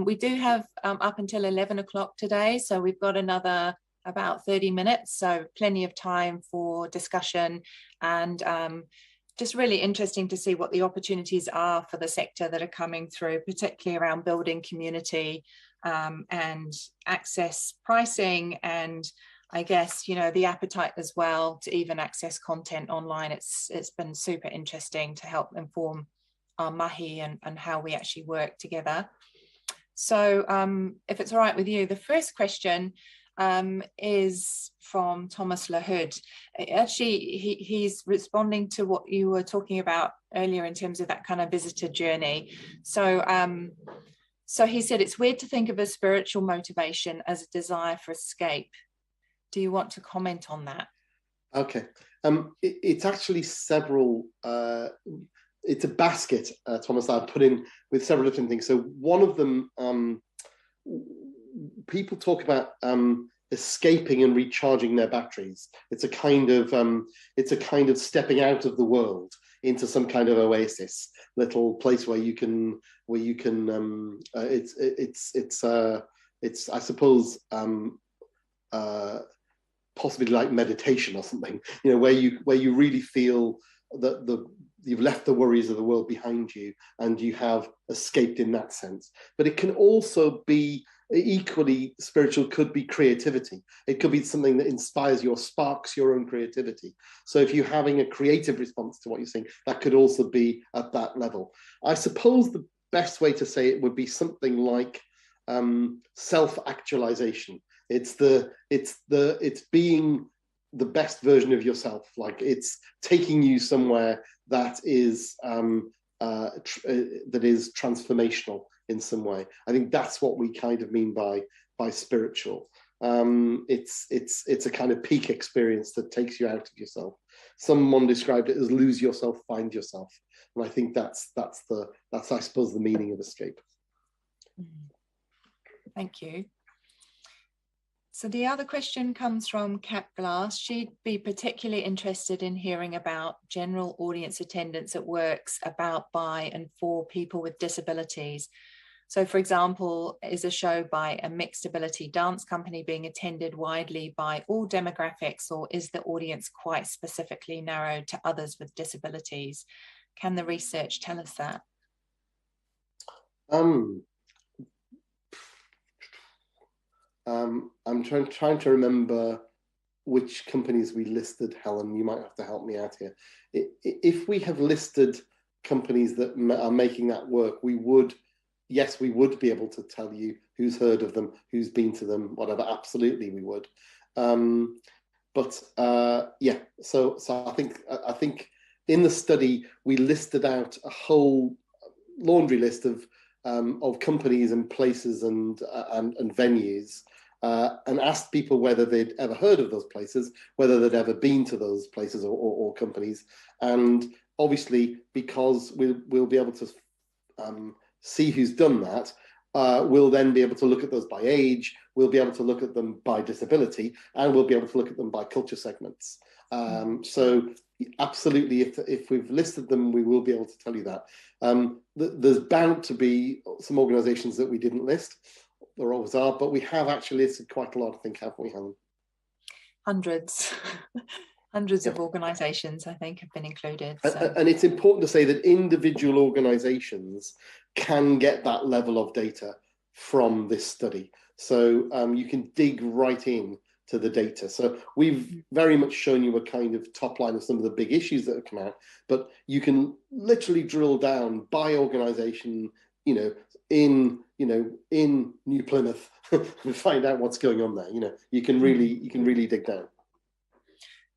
We do have up until 11 o'clock today, so we've got another about 30 minutes, so plenty of time for discussion, and just really interesting to see what the opportunities are for the sector that are coming through, particularly around building community and access pricing, and I guess, you know, the appetite as well to even access content online. It's been super interesting to help inform our mahi and how we actually work together. So if it's all right with you, the first question is from Thomas LaHood. Actually, he's responding to what you were talking about earlier in terms of that kind of visitor journey. So, so he said, it's weird to think of a spiritual motivation as a desire for escape. Do you want to comment on that? Okay. It's actually several, it's a basket, Thomas, I put in with several different things. So one of them, people talk about escaping and recharging their batteries. It's a kind of stepping out of the world into some kind of oasis, little place where you can it's I suppose possibly like meditation or something, you know, where you really feel that you've left the worries of the world behind you and you have escaped in that sense. But it can also be equally spiritual, could be creativity. It could be something that inspires you or sparks your own creativity. So if you're having a creative response to what you're saying, that could also be at that level. I suppose the best way to say it would be something like self-actualization. It's being the best version of yourself. Like it's taking you somewhere that is transformational in some way. I think that's what we kind of mean by spiritual. It's a kind of peak experience that takes you out of yourself. Someone described it as lose yourself, find yourself, and I think that's I suppose the meaning of escape. Thank you. So the other question comes from Cap Glass. She'd be particularly interested in hearing about general audience attendance at works about, by, and for people with disabilities. So for example, is a show by a mixed ability dance company being attended widely by all demographics, or is the audience quite specifically narrowed to others with disabilities? Can the research tell us that? I'm trying to remember which companies we listed, Helen. You might have to help me out here. If we have listed companies that are making that work, we would be able to tell you who's heard of them, who's been to them, whatever. Absolutely, we would. Yeah. So I think in the study we listed out a whole laundry list of companies and places and venues, and asked people whether they'd ever heard of those places, whether they'd ever been to those places or companies. And obviously, because we'll be able to see who's done that, we'll then be able to look at those by age, we'll be able to look at them by disability, and we'll be able to look at them by culture segments. So absolutely, if we've listed them, we will be able to tell you that. There's bound to be some organisations that we didn't list. There always are, but we have actually listed quite a lot, I think, haven't we, Helen? Hundreds. Hundreds of organisations, I think, have been included. So. And it's important to say that individual organisations can get that level of data from this study. So you can dig right in to the data. So we've very much shown you a kind of top line of some of the big issues that have come out, but you can literally drill down by organisation, in New Plymouth and find out what's going on there. You can really dig down.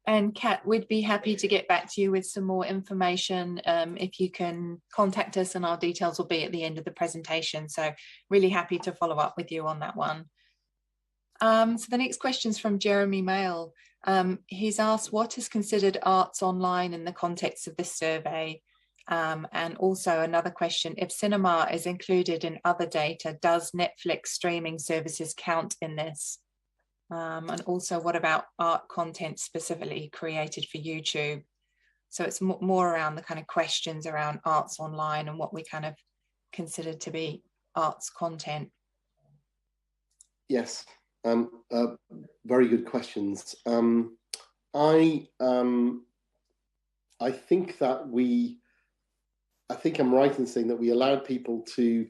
And Kat, we'd be happy to get back to you with some more information if you can contact us, and our details will be at the end of the presentation. So really happy to follow up with you on that one. So the next question is from Jeremy Mail. He's asked, what is considered arts online in the context of this survey? And also another question, if cinema is included in other data, does Netflix streaming services count in this? And also, what about art content specifically created for YouTube? So it's more around the kind of questions around arts online and what we kind of consider to be arts content. Yes, very good questions. I think that I think I'm right in saying that we allowed people to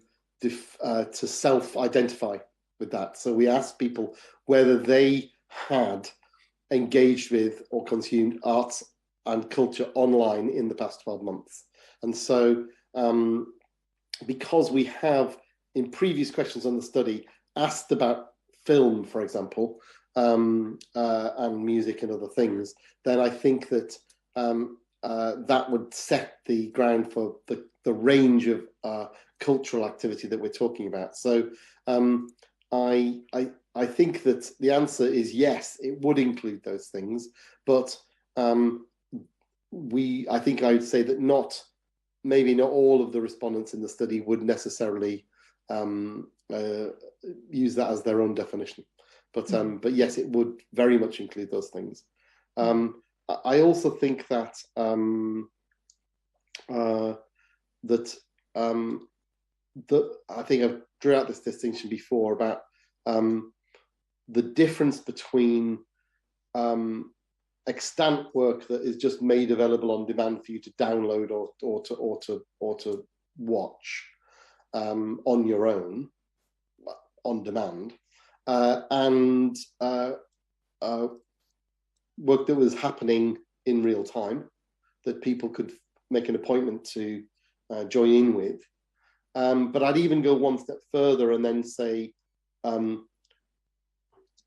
self-identify with that. So we asked people whether they had engaged with or consumed arts and culture online in the past 12 months. And so because we have in previous questions on the study asked about film, for example, and music and other things, then I think that that would set the ground for the range of cultural activity that we're talking about. So I think that the answer is yes, it would include those things, but I think I would say that maybe not all of the respondents in the study would necessarily use that as their own definition. But yes, it would very much include those things. I also think that I think I've drew out this distinction before about the difference between extant work that is just made available on demand for you to download or to watch on your own on demand, and work that was happening in real time that people could make an appointment to join in with. But I'd even go one step further and then say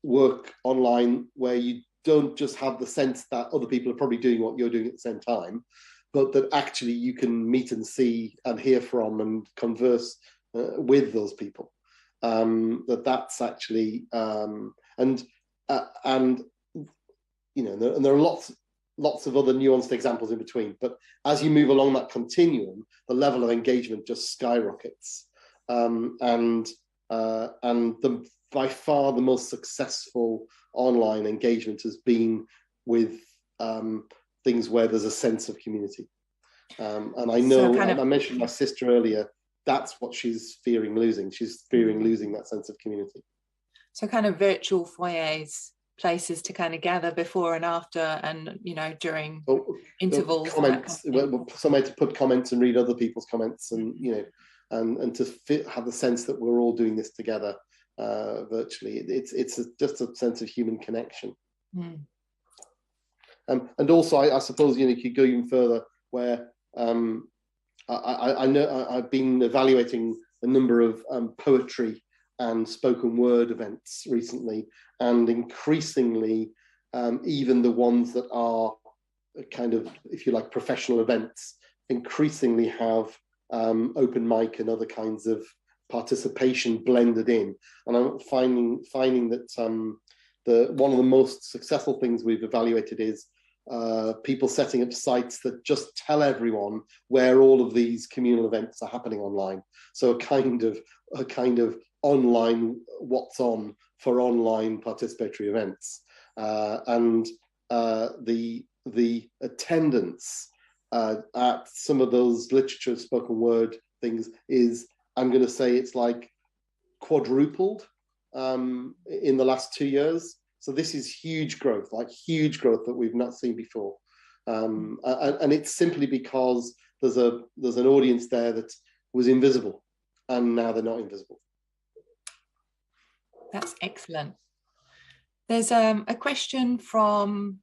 work online where you don't just have the sense that other people are probably doing what you're doing at the same time, but that actually you can meet and see and hear from and converse with those people. That's actually and you know, and there are lots of other nuanced examples in between. But as you move along that continuum, the level of engagement just skyrockets, and by far the most successful online engagement has been with things where there's a sense of community. And I know, so I mentioned my sister earlier, that's what she's fearing losing. She's fearing losing that sense of community. So kind of virtual foyers, places to kind of gather before and after, and, you know, during intervals. Comments, somewhere to put comments and read other people's comments, and, you know, and to have the sense that we're all doing this together virtually. It's just a sense of human connection. And also, I suppose, you know, you could go even further where I know I've been evaluating a number of poetry and spoken word events recently, and increasingly even the ones that are kind of, if you like, professional events, increasingly have open mic and other kinds of participation blended in. And I'm finding that one of the most successful things we've evaluated is people setting up sites that just tell everyone where all of these communal events are happening online. So a kind of online what's on for online participatory events, and the attendance at some of those literature spoken word things is, I'm going to say, it's like quadrupled in the last 2 years. So this is huge growth that we've not seen before, and it's simply because there's an audience there that was invisible, and now they're not invisible. That's excellent. There's a question from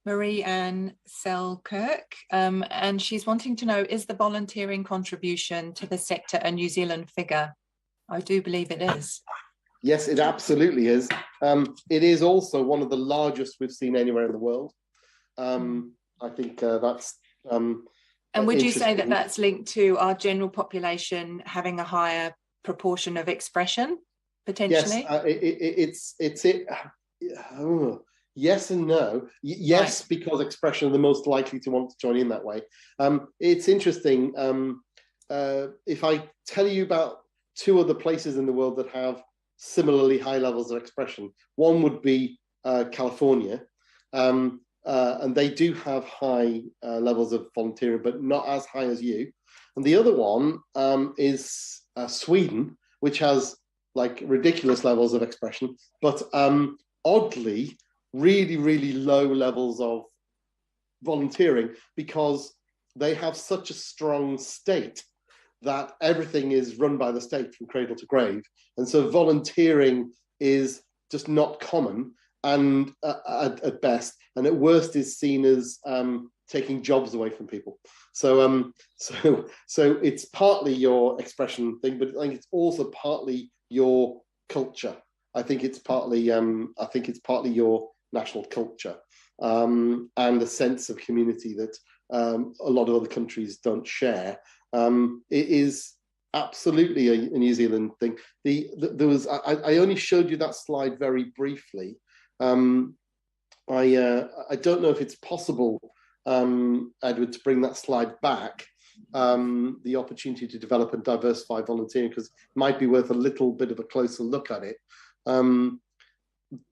Marie-Anne Selkirk, and she's wanting to know, is the volunteering contribution to the sector a New Zealand figure? I do believe it is. Yes, it absolutely is. It is also one of the largest we've seen anywhere in the world. I think that's... and would you say that that's linked to our general population having a higher proportion of expression, potentially? Yes, yes and no. Yes, right. Because expression are the most likely to want to join in that way. It's interesting. If I tell you about two other places in the world that have similarly high levels of expression, one would be California, and they do have high levels of volunteering, but not as high as you. And the other one is Sweden, which has like ridiculous levels of expression, but oddly, really, really low levels of volunteering, because they have such a strong state that everything is run by the state from cradle to grave. And so volunteering is just not common, and at best, and at worst is seen as taking jobs away from people. So so it's partly your expression thing, but I think it's also partly your culture. I think it's partly your national culture, and a sense of community that a lot of other countries don't share. It is absolutely a New Zealand thing. There was I only showed you that slide very briefly. I don't know if it's possible, Edward, to bring that slide back. The opportunity to develop and diversify volunteering, because it might be worth a little bit of a closer look at it.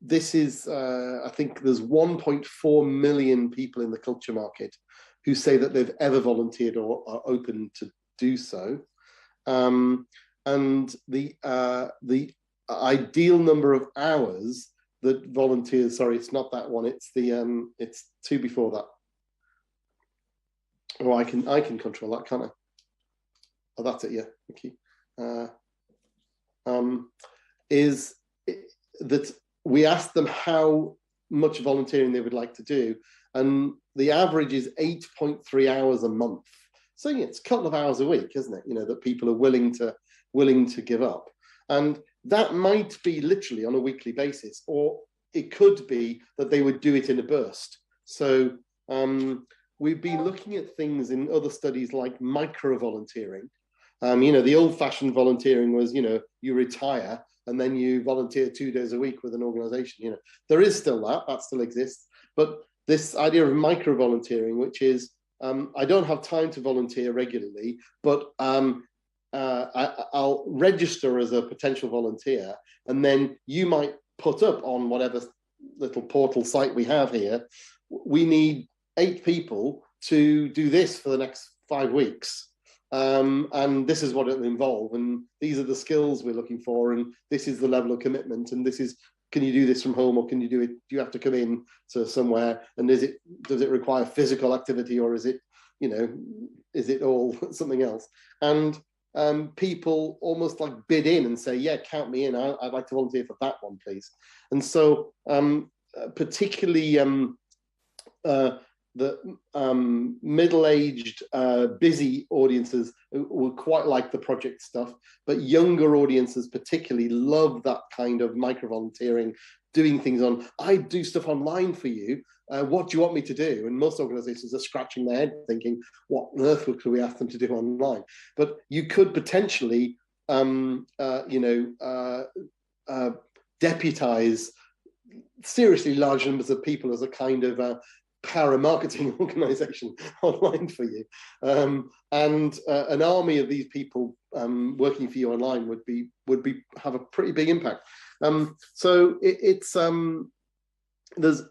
This is, I think there's 1.4 million people in the culture market who say that they've ever volunteered or are open to do so. And the ideal number of hours that volunteers, sorry, it's not that one, it's the it's two before that. Oh, I can control that, can't I? Oh, that's it, yeah, thank you. Is that we asked them how much volunteering they would like to do, and the average is 8.3 hours a month. So yeah, it's a couple of hours a week, isn't it? You know, that people are willing to give up. And that might be literally on a weekly basis, or it could be that they would do it in a burst. So we've been looking at things in other studies like micro-volunteering. You know, the old-fashioned volunteering was, you know, you retire and then you volunteer 2 days a week with an organization. You know, there is still that still exists. But this idea of micro-volunteering, which is, I don't have time to volunteer regularly, but I'll register as a potential volunteer, and then you might put up on whatever little portal site we have here, we need 8 people to do this for the next 5 weeks. And this is what it'll involve, and these are the skills we're looking for, and this is the level of commitment, and this is, can you do this from home, or can you do it, do you have to come in to somewhere, and does it require physical activity, or is it, you know, is it all something else? And people almost like bid in and say, yeah, count me in, I'd like to volunteer for that one, please. And so particularly the middle-aged, busy audiences will quite like the project stuff, but younger audiences particularly love that kind of micro-volunteering, doing things on, I do stuff online for you, what do you want me to do? And most organizations are scratching their head thinking, what on earth could we ask them to do online? But you could potentially, deputize seriously large numbers of people as a kind of para-marketing organization online for you. And an army of these people working for you online would have a pretty big impact. So it's there's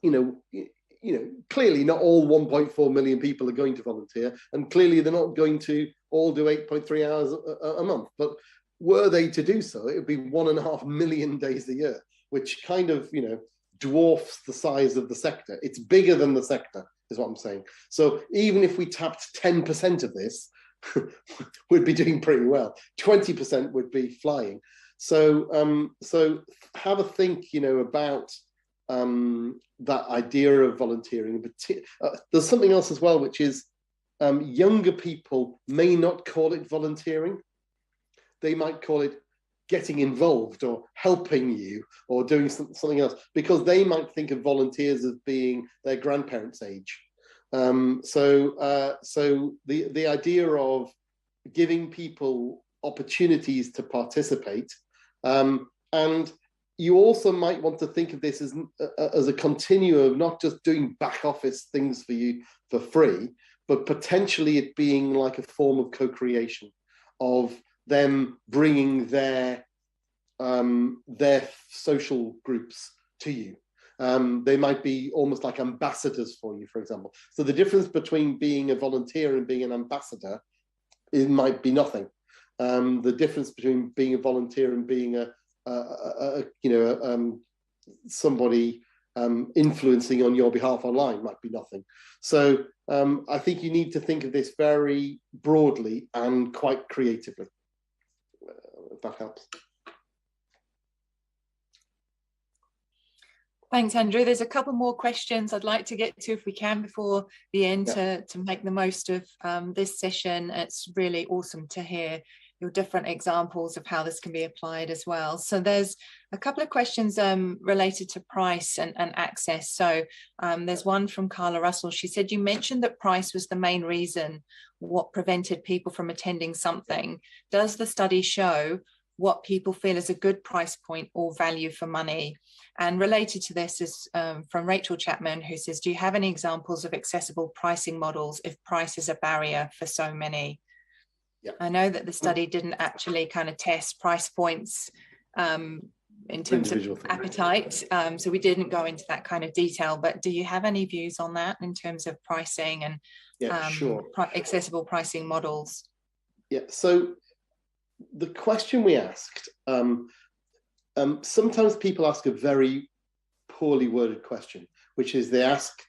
clearly not all 1.4 million people are going to volunteer, and clearly they're not going to all do 8.3 hours a month, but were they to do so, it would be 1.5 million days a year, which kind of, you know, dwarfs the size of the sector. It's bigger than the sector, is what I'm saying. So even if we tapped 10% of this, we'd be doing pretty well. 20% would be flying. So so have a think, you know, about that idea of volunteering. There's something else as well, which is younger people may not call it volunteering. They might call it getting involved or helping you or doing something else, because they might think of volunteers as being their grandparents' age. So the idea of giving people opportunities to participate, and you also might want to think of this as a continuum of not just doing back office things for you for free, but potentially it being like a form of co-creation, of them bringing their social groups to you. They might be almost like ambassadors for you, for example. So the difference between being a volunteer and being an ambassador, it might be nothing. The difference between being a volunteer and being somebody influencing on your behalf online might be nothing. So I think you need to think of this very broadly and quite creatively. If that helps. Thanks, Andrew. There's a couple more questions I'd like to get to if we can before the end, Yeah. to make the most of this session. It's really awesome to hear your different examples of how this can be applied as well. So there's a couple of questions related to price and access. So there's one from Carla Russell. She said, you mentioned that price was the main reason what prevented people from attending something. Does the study show what people feel is a good price point or value for money? And related to this is from Rachel Chapman, who says, do you have any examples of accessible pricing models if price is a barrier for so many? Yeah. I know that the study didn't actually kind of test price points in terms of appetite, so we didn't go into that kind of detail, but do you have any views on that in terms of pricing and sure. Accessible pricing models? Yeah, so the question we asked, sometimes people ask a very poorly worded question, which is they ask,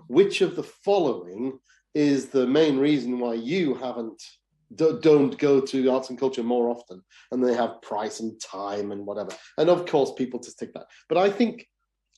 which of the following is the main reason why you don't go to arts and culture more often? And they have price and time and whatever. And of course, people just take that. But I think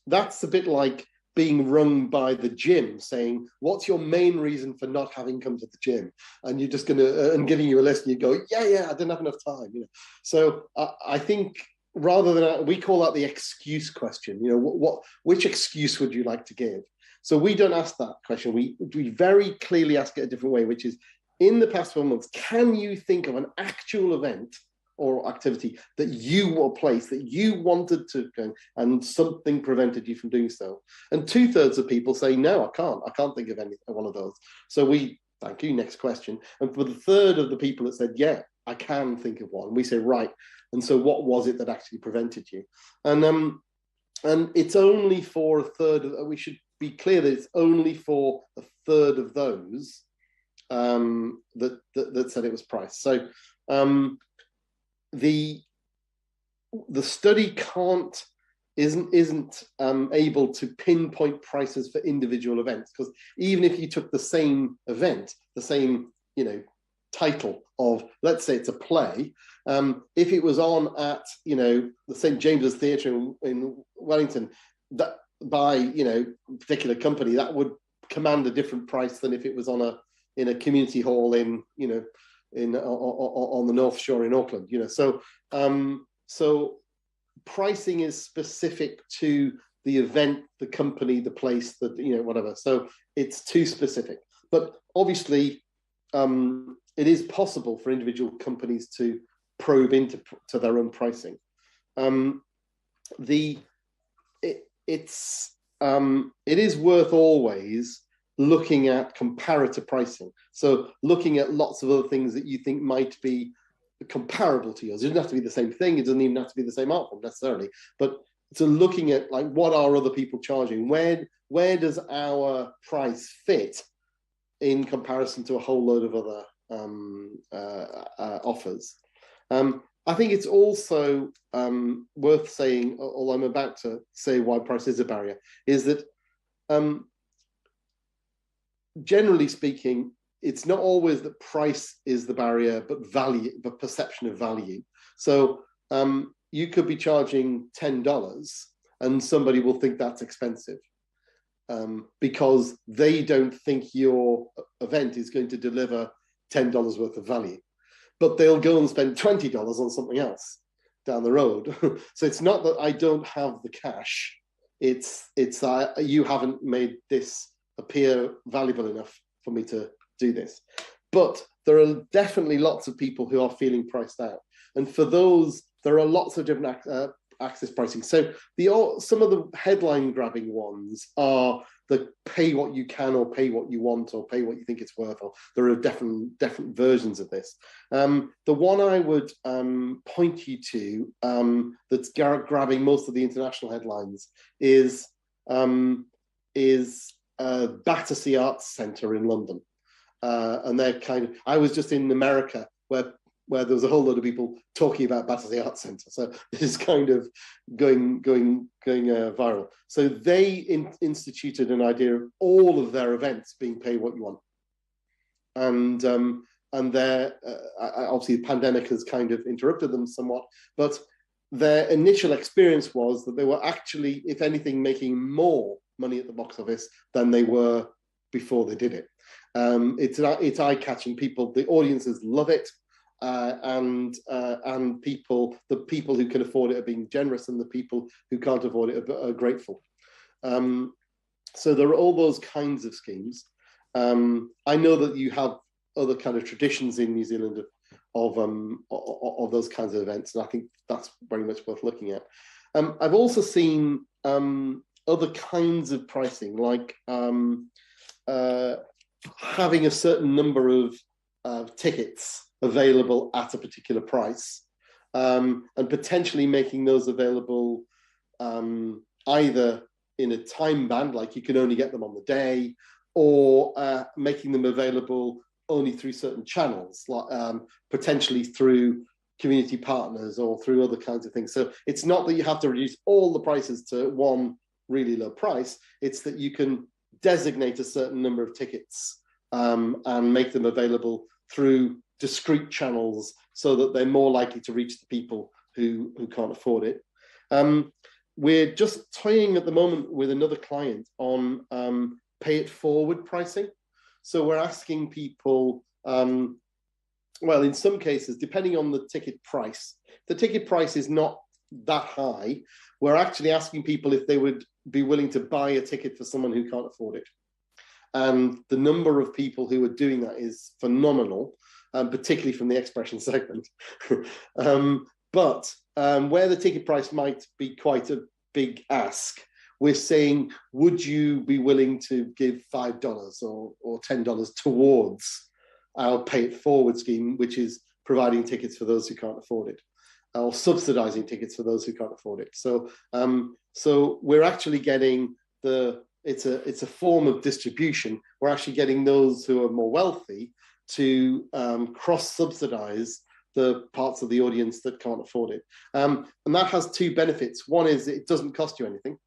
that's a bit like being rung by the gym saying, what's your main reason for not having come to the gym? And you're just going to, and giving you a list and you go, yeah, I didn't have enough time. You know? So I think rather than, we call that the excuse question, you know, which excuse would you like to give? So we don't ask that question. We very clearly ask it a different way, which is, in the past 12 months, can you think of an actual event or activity that you or place that you wanted to go and something prevented you from doing so? And 2/3 of people say, no, I can't think of any one of those. So we, thank you, next question. And for the 1/3 of the people that said, yeah, I can think of one, we say, right. And so what was it that actually prevented you? And it's only for 1/3, we should be clear that it's only for 1/3 of those that said it was price. So the study isn't able to pinpoint prices for individual events, because even if you took the same event, the same title of, let's say it's a play, if it was on at the St. James's Theatre in Wellington, that by a particular company, that would command a different price than if it was on in a community hall on the North Shore in Auckland. So pricing is specific to the event, the company, the place, whatever. So it's too specific. But obviously, it is possible for individual companies to probe into their own pricing. It is worth always looking at comparator pricing. So looking at lots of other things that you think might be comparable to yours. It doesn't have to be the same thing. It doesn't even have to be the same art form necessarily. But so looking at like, what are other people charging? Where does our price fit in comparison to a whole load of other offers? I think it's also worth saying, although I'm about to say why price is a barrier, is that generally speaking, it's not always that price is the barrier, but value, but perception of value. So you could be charging $10 and somebody will think that's expensive because they don't think your event is going to deliver $10 worth of value, but they'll go and spend $20 on something else down the road. So it's not that I don't have the cash, it's you haven't made this appear valuable enough for me to do this. But there are definitely lots of people who are feeling priced out. And for those, there are lots of different access pricing. So some of the headline grabbing ones are the pay what you can or pay what you want or pay what you think it's worth. Or there are different versions of this. The one I would point you to that's grabbing most of the international headlines is Battersea Arts Centre in London. And they're I was just in America where there was a whole lot of people talking about Battersea Arts Centre. So this is kind of going viral. So they instituted an idea of all of their events being pay what you want. And obviously the pandemic has kind of interrupted them somewhat, but their initial experience was that they were actually, if anything, making more money at the box office than they were before they did it. It's eye-catching. The audiences love it, and the people who can afford it are being generous, and the people who can't afford it are grateful. So there are all those kinds of schemes. I know that you have other kind of traditions in New Zealand of those kinds of events, and I think that's very much worth looking at. I've also seen other kinds of pricing, like having a certain number of tickets available at a particular price, and potentially making those available either in a time band, like you can only get them on the day, or making them available only through certain channels, like potentially through community partners or through other kinds of things. So it's not that you have to reduce all the prices to one really low price, it's that you can designate a certain number of tickets and make them available through discrete channels so that they're more likely to reach the people who can't afford it. We're just toying at the moment with another client on pay it forward pricing. So we're asking people, well, in some cases, depending on the ticket price, the ticket price is not that high. We're actually asking people if they would be willing to buy a ticket for someone who can't afford it. And the number of people who are doing that is phenomenal, particularly from the expression segment. But where the ticket price might be quite a big ask, we're saying, would you be willing to give $5 or $10 towards our pay it forward scheme, which is providing tickets for those who can't afford it, or subsidizing tickets for those who can't afford it. So, so we're actually getting it's a form of distribution. We're actually getting those who are more wealthy to cross-subsidize the parts of the audience that can't afford it. And that has two benefits. One is it doesn't cost you anything.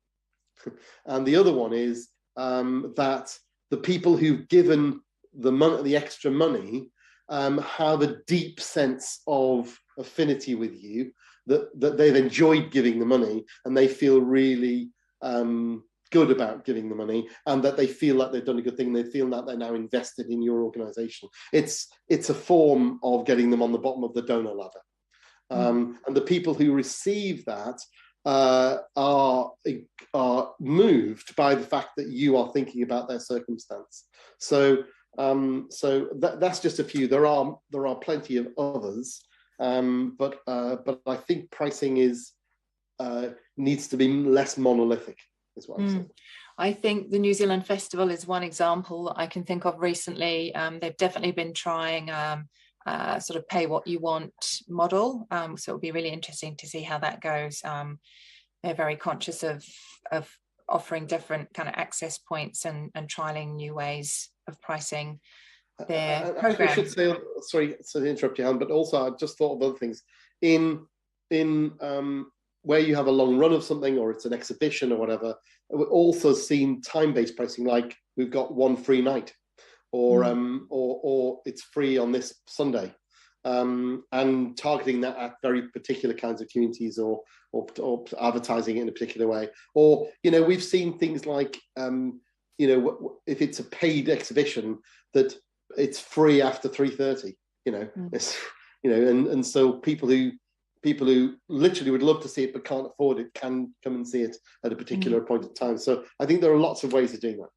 And the other one is that the people who've given the extra money have a deep sense of affinity with you, that they've enjoyed giving the money, and they feel really good about giving the money, and that they feel like they've done a good thing. They feel that they're now invested in your organization. It's a form of getting them on the bottom of the donor ladder. And the people who receive that are moved by the fact that you are thinking about their circumstance. So that's just a few. There are plenty of others, but I think pricing needs to be less monolithic, is what I'm saying. I think the New Zealand Festival is one example I can think of recently. They've definitely been trying sort of pay what you want model. So it'll be really interesting to see how that goes. They're very conscious of offering different kind of access points and trialing new ways of pricing their program. I should say, sorry to interrupt you, Helen, but also I just thought of other things. In where you have a long run of something, or it's an exhibition or whatever, we've also seen time-based pricing, like we've got one free night, or it's free on this Sunday, and targeting that at very particular kinds of communities, or advertising it in a particular way. Or, we've seen things like, if it's a paid exhibition, that it's free after 3:30, it's, and so people who literally would love to see it but can't afford it can come and see it at a particular point in time. So I think there are lots of ways of doing that.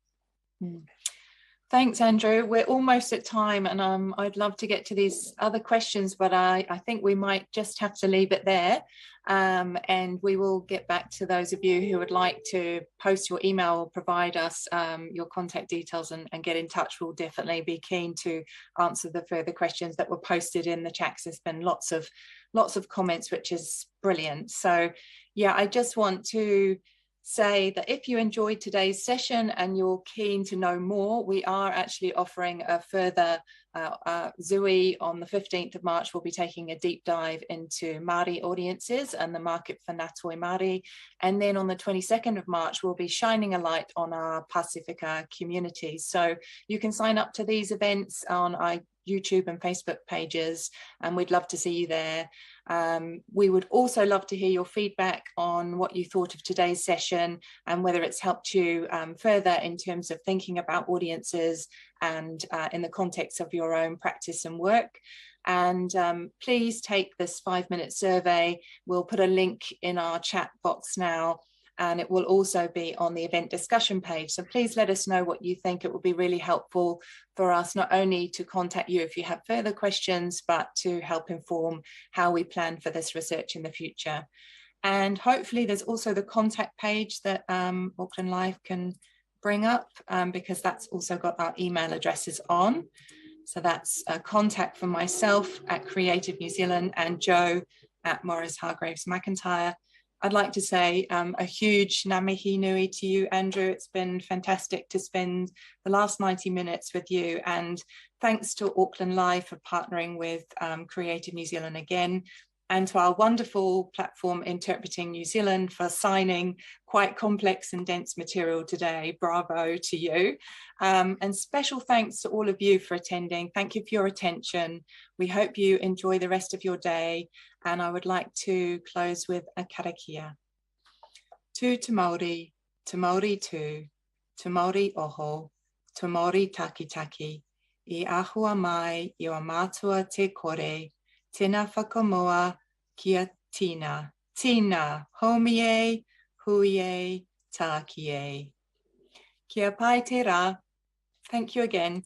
Thanks, Andrew. We're almost at time, and I'd love to get to these other questions, but I think we might just have to leave it there. And we will get back to those of you who would like to post your email or provide us your contact details and get in touch. We'll definitely be keen to answer the further questions that were posted in the chat. There's been lots of comments, which is brilliant. So yeah, I just want to say that if you enjoyed today's session and you're keen to know more, we are actually offering a further Zui on the 15th of March. We'll be taking a deep dive into Māori audiences and the market for Ngātoi Māori. And then on the 22nd of March, we'll be shining a light on our Pasifika communities. So you can sign up to these events on YouTube and Facebook pages, and we'd love to see you there. We would also love to hear your feedback on what you thought of today's session and whether it's helped you further in terms of thinking about audiences and in the context of your own practice and work. And please take this 5-minute survey. We'll put a link in our chat box now, and it will also be on the event discussion page. So please let us know what you think. It will be really helpful for us not only to contact you if you have further questions, but to help inform how we plan for this research in the future. And hopefully there's also the contact page that Auckland Live can bring up, because that's also got our email addresses on. So that's a contact for myself at Creative New Zealand and Joe at Morris Hargreaves McIntyre. I'd like to say a huge ngā mihi nui to you, Andrew. It's been fantastic to spend the last 90 minutes with you, and thanks to Auckland Live for partnering with Creative New Zealand again, and to our wonderful platform Interpreting New Zealand for signing quite complex and dense material today. Bravo to you. And special thanks to all of you for attending. Thank you for your attention. We hope you enjoy the rest of your day. And I would like to close with a karakia. Tu te Māori tū, te Māori oho, te Māori taki, I ahua mai I o mātua te kore, tēnā whakamoa kia tina. Tina, homie, huie, tākie. Kia pai te rā. Thank you again.